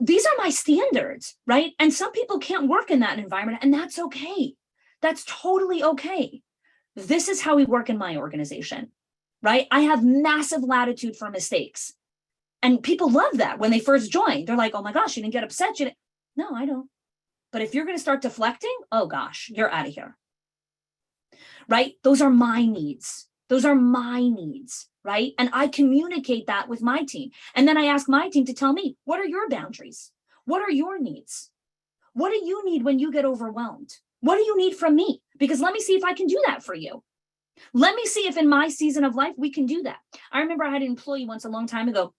these are my standards, right? And some people can't work in that environment, and that's okay. That's totally okay. This is how we work in my organization, right? I have massive latitude for mistakes. And people love that when they first join. They're like, oh my gosh, you didn't get upset. No, I don't. But if you're going to start deflecting, oh gosh, you're out of here. Right? Those are my needs. Those are my needs, right? And I communicate that with my team. And then I ask my team to tell me, what are your boundaries? What are your needs? What do you need when you get overwhelmed? What do you need from me? Because let me see if I can do that for you. Let me see if in my season of life, we can do that. I remember I had an employee once a long time ago.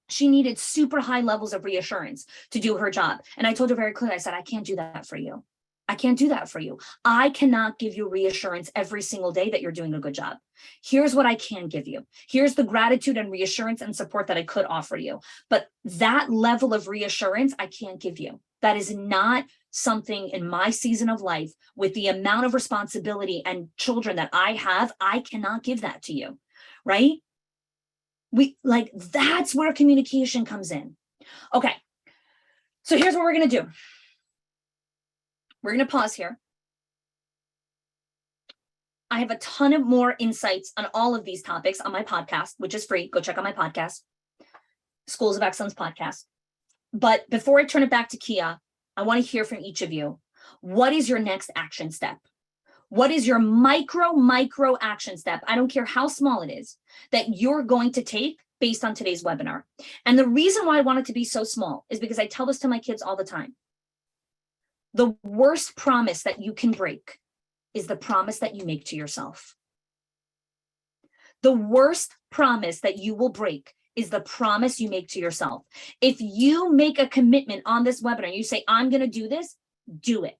She needed super high levels of reassurance to do her job. And I told her very clearly, I said, I can't do that for you. I can't do that for you. I cannot give you reassurance every single day that you're doing a good job. Here's what I can give you. Here's the gratitude and reassurance and support that I could offer you. But that level of reassurance, I can't give you. That is not something in my season of life with the amount of responsibility and children that I have. I cannot give that to you, right? That's where communication comes in. Okay. So here's what we're going to do. We're going to pause here. I have a ton of more insights on all of these topics on my podcast, which is free. Go check out my podcast, Schools of Excellence podcast. But before I turn it back to Kia, I want to hear from each of you. What is your next action step? What is your micro action step? I don't care how small it is that you're going to take based on today's webinar. And the reason why I want it to be so small is because I tell this to my kids all the time. The worst promise that you can break is the promise that you make to yourself. The worst promise that you will break is the promise you make to yourself. If you make a commitment on this webinar, you say, I'm going to do this, do it.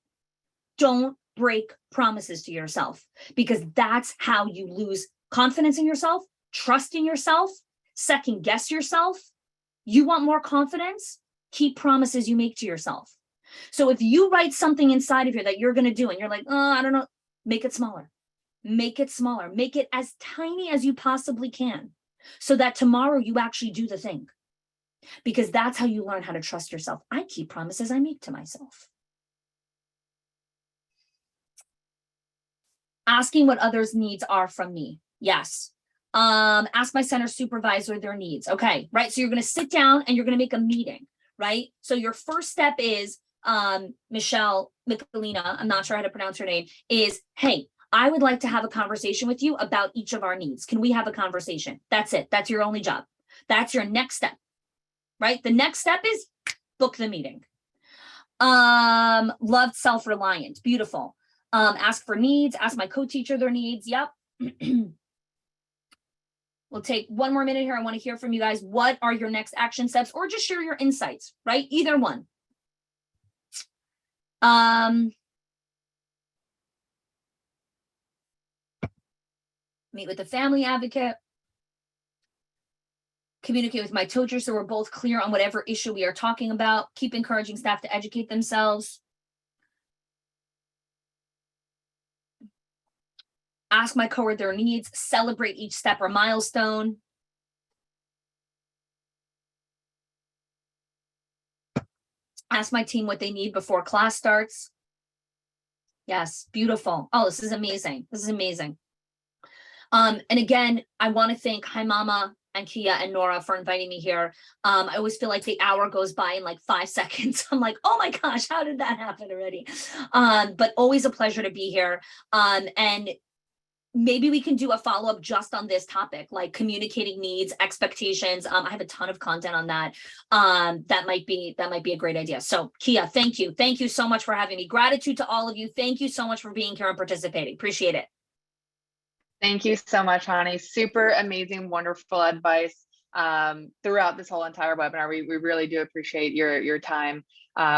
Don't break promises to yourself, because that's how you lose confidence in yourself, trust in yourself, second guess yourself. You want more confidence? Keep promises you make to yourself. So if you write something inside of here that you're going to do and you're like, oh, I don't know, make it smaller. Make it smaller. Make it as tiny as you possibly can so that tomorrow you actually do the thing, because that's how you learn how to trust yourself. I keep promises I make to myself. Asking what others' needs are from me. Yes. Ask my center supervisor their needs. Okay, right? So you're going to sit down and you're going to make a meeting, right? So your first step is, Michelle Michelina, I'm not sure how to pronounce her name, is, hey, I would like to have a conversation with you about each of our needs. Can we have a conversation? That's it. That's your only job. That's your next step, right? The next step is book the meeting. Loved, self-reliant. Beautiful. Ask for needs. Ask my co-teacher their needs. Yep. We'll take one more minute here. I want to hear from you guys. What are your next action steps, or just share your insights, right? Either one. Meet with the family advocate. Communicate with my teacher so we're both clear on whatever issue we are talking about. Keep encouraging staff to educate themselves. Ask my cohort their needs. Celebrate each step or milestone. Ask my team what they need before class starts. Yes, beautiful. Oh, this is amazing. This is amazing. And again, I want to thank Hi Mama and Kia and Nora for inviting me here. I always feel like the hour goes by in like 5 seconds. I'm like, oh my gosh, how did that happen already? But always a pleasure to be here. And maybe we can do a follow-up just on this topic, like communicating needs, expectations. I have a ton of content on that. That might be a great idea. So Kia, thank you. Thank you so much for having me. Gratitude to all of you. Thank you so much for being here and participating. Appreciate it. Thank you so much, Chanie. Super amazing, wonderful advice throughout this whole entire webinar. We really do appreciate your time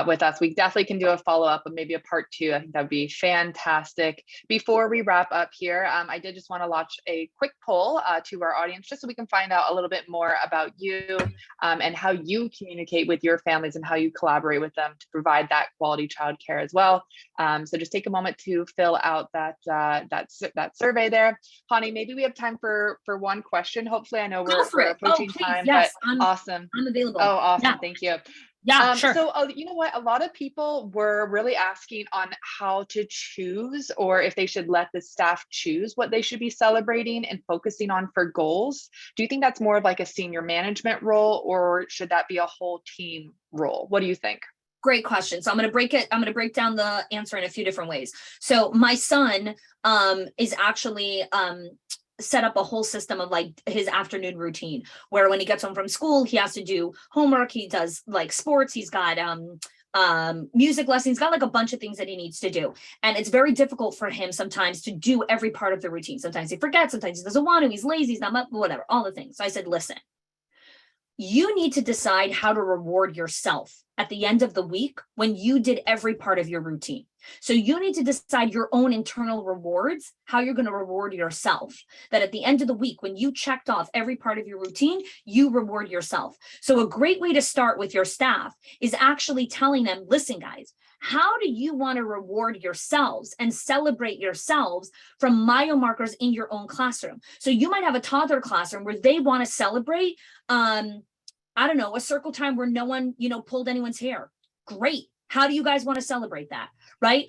with us. We definitely can do a follow-up, but maybe a part 2. I think that would be fantastic. Before we wrap up here, I did just want to launch a quick poll to our audience, just so we can find out a little bit more about you and how you communicate with your families and how you collaborate with them to provide that quality childcare as well. So just take a moment to fill out that survey there. Chanie, maybe we have time for one question. Hopefully, I know we're approaching time, yes, but awesome. I'm available. Oh, awesome. Yeah. Thank you. Yeah, sure. So you know what? A lot of people were really asking on how to choose, or if they should let the staff choose what they should be celebrating and focusing on for goals. Do you think that's more of like a senior management role, or should that be a whole team role? What do you think? Great question. So I'm going to break down the answer in a few different ways. So my son is actually set up a whole system of like his afternoon routine, where when he gets home from school, he has to do homework. He does like sports. He's got music lessons. He's got like a bunch of things that he needs to do. And it's very difficult for him sometimes to do every part of the routine. Sometimes he forgets, sometimes he doesn't want to, he's lazy, he's not up, whatever, all the things. So I said, listen, you need to decide how to reward yourself at the end of the week when you did every part of your routine. So you need to decide your own internal rewards, how you're going to reward yourself. That at the end of the week, when you checked off every part of your routine, you reward yourself. So a great way to start with your staff is actually telling them, listen, guys, how do you want to reward yourselves and celebrate yourselves from mile markers in your own classroom? So you might have a toddler classroom where they want to celebrate, I don't know, a circle time where no one, pulled anyone's hair. Great. How do you guys want to celebrate that? Right?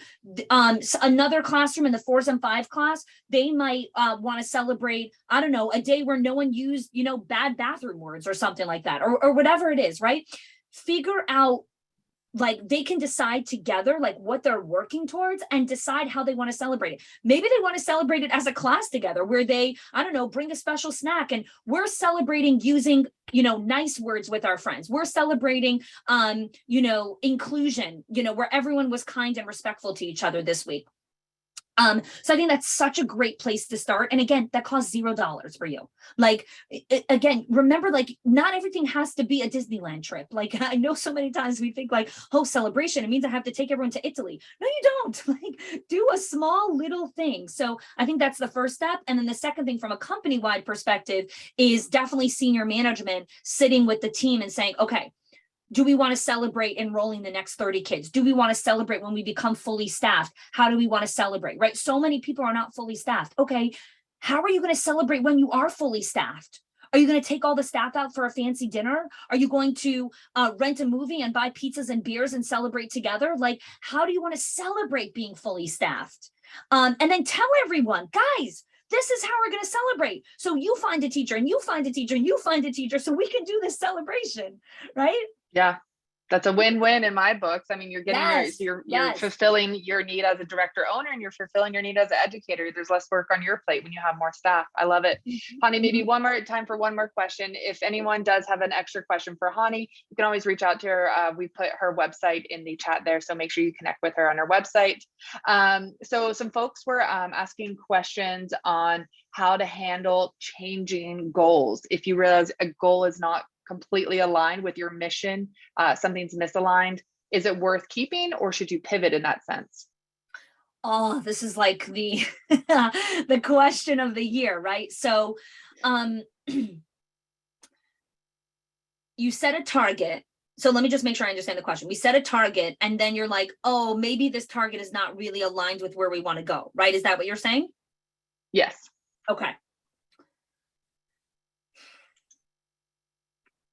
Another classroom in the 4s and 5 class, they might want to celebrate, I don't know, a day where no one used, bad bathroom words or something like that, or whatever it is, right? Figure out, like, they can decide together, like, what they're working towards and decide how they want to celebrate it. Maybe they want to celebrate it as a class together where they, I don't know, bring a special snack and we're celebrating using, nice words with our friends. We're celebrating, inclusion, where everyone was kind and respectful to each other this week. So I think that's such a great place to start. And again, that costs $0 for you. Like, again, remember, like, not everything has to be a Disneyland trip. Like, I know so many times we think like, oh, celebration, it means I have to take everyone to Italy. No, you don't. Like, do a small little thing. So I think that's the first step. And then the second thing from a company-wide perspective is definitely senior management sitting with the team and saying, okay, do we want to celebrate enrolling the next 30 kids? Do we want to celebrate when we become fully staffed? How do we want to celebrate, right? So many people are not fully staffed. Okay, how are you going to celebrate when you are fully staffed? Are you going to take all the staff out for a fancy dinner? Are you going to rent a movie and buy pizzas and beers and celebrate together? Like, how do you want to celebrate being fully staffed? And then tell everyone, guys, this is how we're going to celebrate. So you find a teacher and you find a teacher and you find a teacher so we can do this celebration, right? Yeah, that's a win-win in my books. I mean, you're getting you're fulfilling your need as a director owner, and you're fulfilling your need as an educator. There's less work on your plate when you have more staff. I love it. Hani, maybe time for one more question. If anyone does have an extra question for Hani, you can always reach out to her. We put her website in the chat there, so make sure you connect with her on her website. So some folks were asking questions on how to handle changing goals. If you realize a goal is not completely aligned with your mission, something's misaligned, is it worth keeping, or should you pivot in that sense? Oh, this is like the the question of the year, right? So you set a target. So let me just make sure I understand the question. We set a target and then you're like, oh, maybe this target is not really aligned with where we want to go, right? Is that what you're saying? Yes. Okay.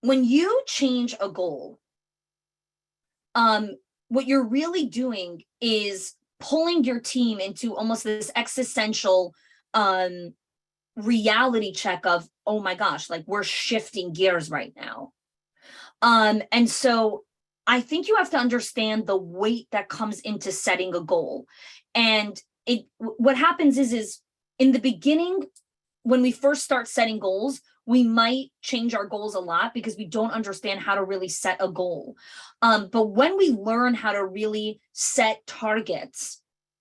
When you change a goal, what you're really doing is pulling your team into almost this existential reality check of, oh my gosh, like, we're shifting gears right now. And so I think you have to understand the weight that comes into setting a goal. And what happens is in the beginning, when we first start setting goals, we might change our goals a lot because we don't understand how to really set a goal. But when we learn how to really set targets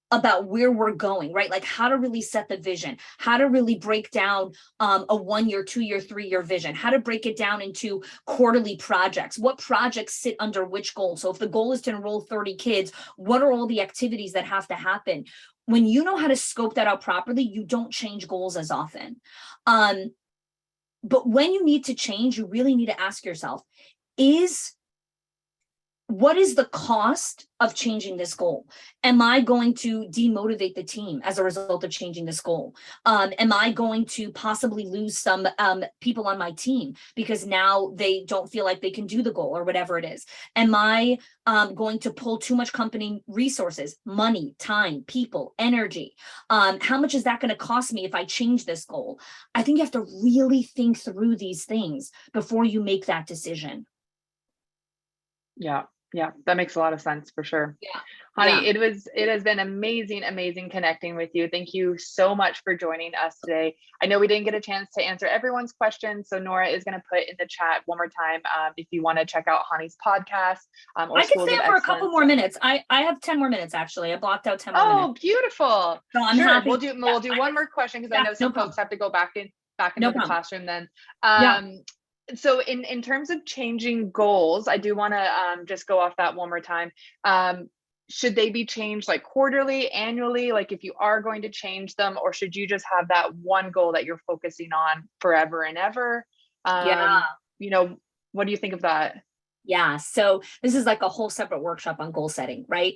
about where we're going, right? Like how to really set the vision, how to really break down a 1 year, 2 year, 3 year vision, how to break it down into quarterly projects, what projects sit under which goal. So if the goal is to enroll 30 kids, what are all the activities that have to happen? When you know how to scope that out properly, you don't change goals as often. But when you need to change, you really need to ask yourself, what is the cost of changing this goal? Am I going to demotivate the team as a result of changing this goal? Am I going to possibly lose some people on my team because now they don't feel like they can do the goal or whatever it is? Am I going to pull too much company resources, money, time, people, energy? How much is that going to cost me if I change this goal? I think you have to really think through these things before you make that decision. Yeah, that makes a lot of sense for sure. Yeah. Hani, it has been amazing connecting with you. Thank you so much for joining us today. I know we didn't get a chance to answer everyone's questions, so Nora is going to put in the chat one more time if you want to check out Hani's podcast. Or I can stay for a couple more minutes. I have 10 more minutes actually. I blocked out 10 more minutes. Oh, beautiful. So I'm sure. happy. We'll do one more question because I know some folks have to go back into the classroom then. So in terms of changing goals, I do want to just go off that one more time. Should they be changed like quarterly, annually, like if you are going to change them, or should you just have that one goal that you're focusing on forever and ever? Yeah. You know, what do you think of that? Yeah, so this is like a whole separate workshop on goal setting, right?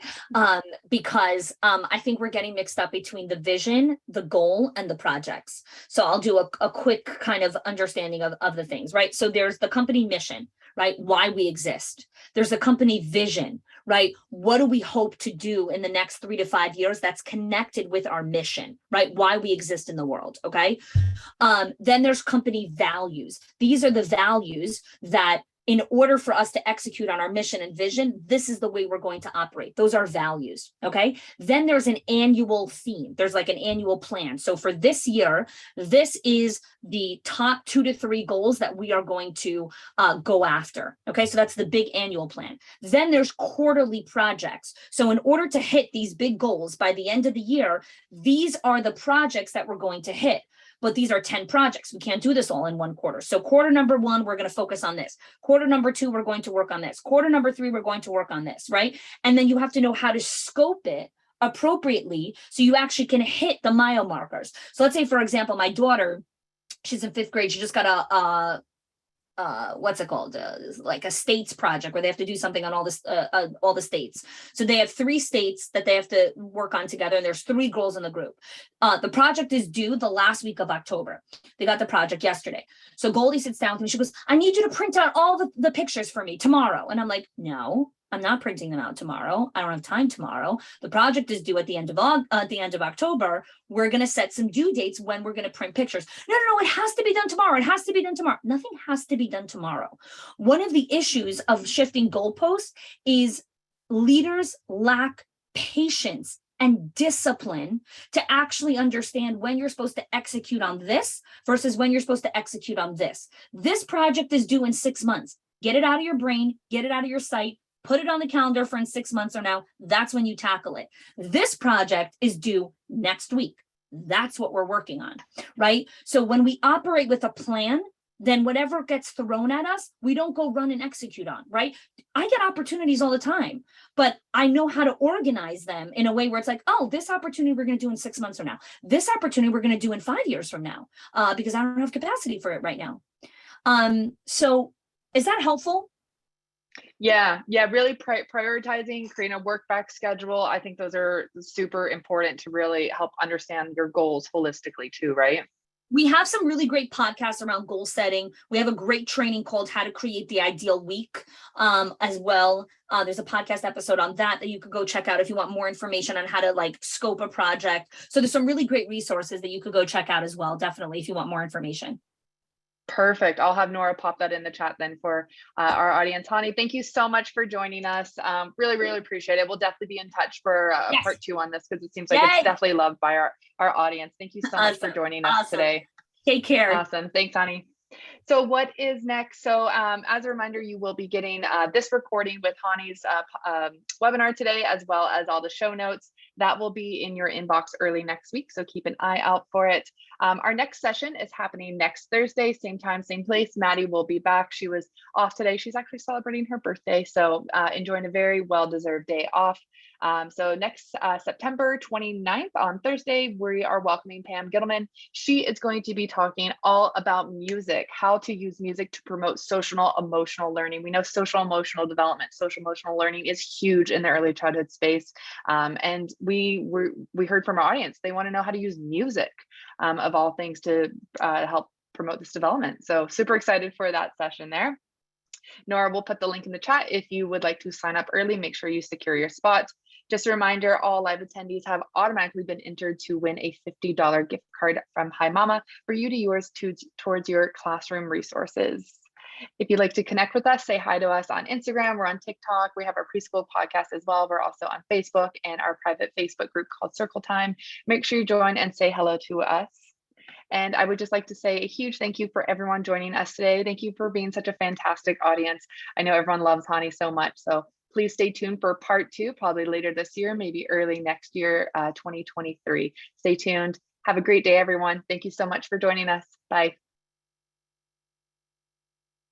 Because I think we're getting mixed up between the vision, the goal, and the projects. So I'll do a quick kind of understanding of the things, right? So there's the company mission, right? Why we exist. There's the company vision, right? What do we hope to do in the next 3 to 5 years that's connected with our mission, right? Why we exist in the world, okay? Then there's company values. These are the values that in order for us to execute on our mission and vision, this is the way we're going to operate. Those are values, okay? Then there's an annual theme. There's like an annual plan. So for this year, this is the top 2 to 3 goals that we are going to go after, okay? So that's the big annual plan. Then there's quarterly projects. So in order to hit these big goals by the end of the year, these are the projects that we're going to hit. But these are 10 projects. We can't do this all in one quarter. So quarter number 1, we're going to focus on this. Quarter number 2, we're going to work on this. Quarter number 3, we're going to work on this, right? And then you have to know how to scope it appropriately so you actually can hit the mile markers. So let's say, for example, my daughter, she's in 5th grade. She just got what's it called? Like a states project where they have to do something on all the states. So they have 3 states that they have to work on together, and there's 3 girls in the group. The project is due the last week of October. They got the project yesterday. So Goldie sits down with me. She goes, "I need you to print out all the pictures for me tomorrow." And I'm like, "No, I'm not printing them out tomorrow. I don't have time tomorrow. The project is due at the end of October. We're going to set some due dates when we're going to print pictures." No, it has to be done tomorrow. It has to be done tomorrow. Nothing has to be done tomorrow. One of the issues of shifting goalposts is leaders lack patience and discipline to actually understand when you're supposed to execute on this versus when you're supposed to execute on this. This project is due in 6 months. Get it out of your brain, get it out of your sight, put it on the calendar for in 6 months or now. That's when you tackle it. This project is due next week. That's what we're working on, right? So when we operate with a plan, then whatever gets thrown at us, we don't go run and execute on, right? I get opportunities all the time, but I know how to organize them in a way where it's like, oh, this opportunity we're going to do in 6 months from now. This opportunity we're going to do in 5 years from now, because I don't have capacity for it right now. So is that helpful? Yeah, really prioritizing, creating a work back schedule. I think those are super important to really help understand your goals holistically too, right? We have some really great podcasts around goal setting. We have a great training called How to Create the Ideal Week as well. There's a podcast episode on that you could go check out if you want more information on how to like scope a project. So there's some really great resources that you could go check out as well, definitely, if you want more information. Perfect. I'll have Nora pop that in the chat then for our audience. Chanie, thank you so much for joining us. Really appreciate it. We'll definitely be in touch for Yes. part 2 on this because it seems like it's definitely loved by our audience. Thank you so much for joining us today. Take care. Awesome. Thanks, Chanie. So what is next? So as a reminder, you will be getting this recording with Chanie's webinar today, as well as all the show notes. That will be in your inbox early next week, so keep an eye out for it. Our next session is happening next Thursday, same time, same place. Maddie will be back. She was off today. She's actually celebrating her birthday, so enjoying a very well-deserved day off. So next September 29th on Thursday, we are welcoming Pam Gittleman. She is going to be talking all about music, how to use music to promote social emotional learning. We know social emotional development, social emotional learning is huge in the early childhood space. And we heard from our audience, they want to know how to use music of all things to help promote this development. So super excited for that session there. Nora will put the link in the chat. If you would like to sign up early, make sure you secure your spot. Just a reminder, all live attendees have automatically been entered to win a $50 gift card from Hi Mama for you to use towards your classroom resources. If you'd like to connect with us, say hi to us on Instagram. We're on TikTok. We have our preschool podcast as well. We're also on Facebook and our private Facebook group called Circle Time. Make sure you join and say hello to us. And I would just like to say a huge thank you for everyone joining us today. Thank you for being such a fantastic audience. I know everyone loves Chanie so much. So please stay tuned for part 2, probably later this year, maybe early next year, 2023. Stay tuned. Have a great day, everyone. Thank you so much for joining us. Bye.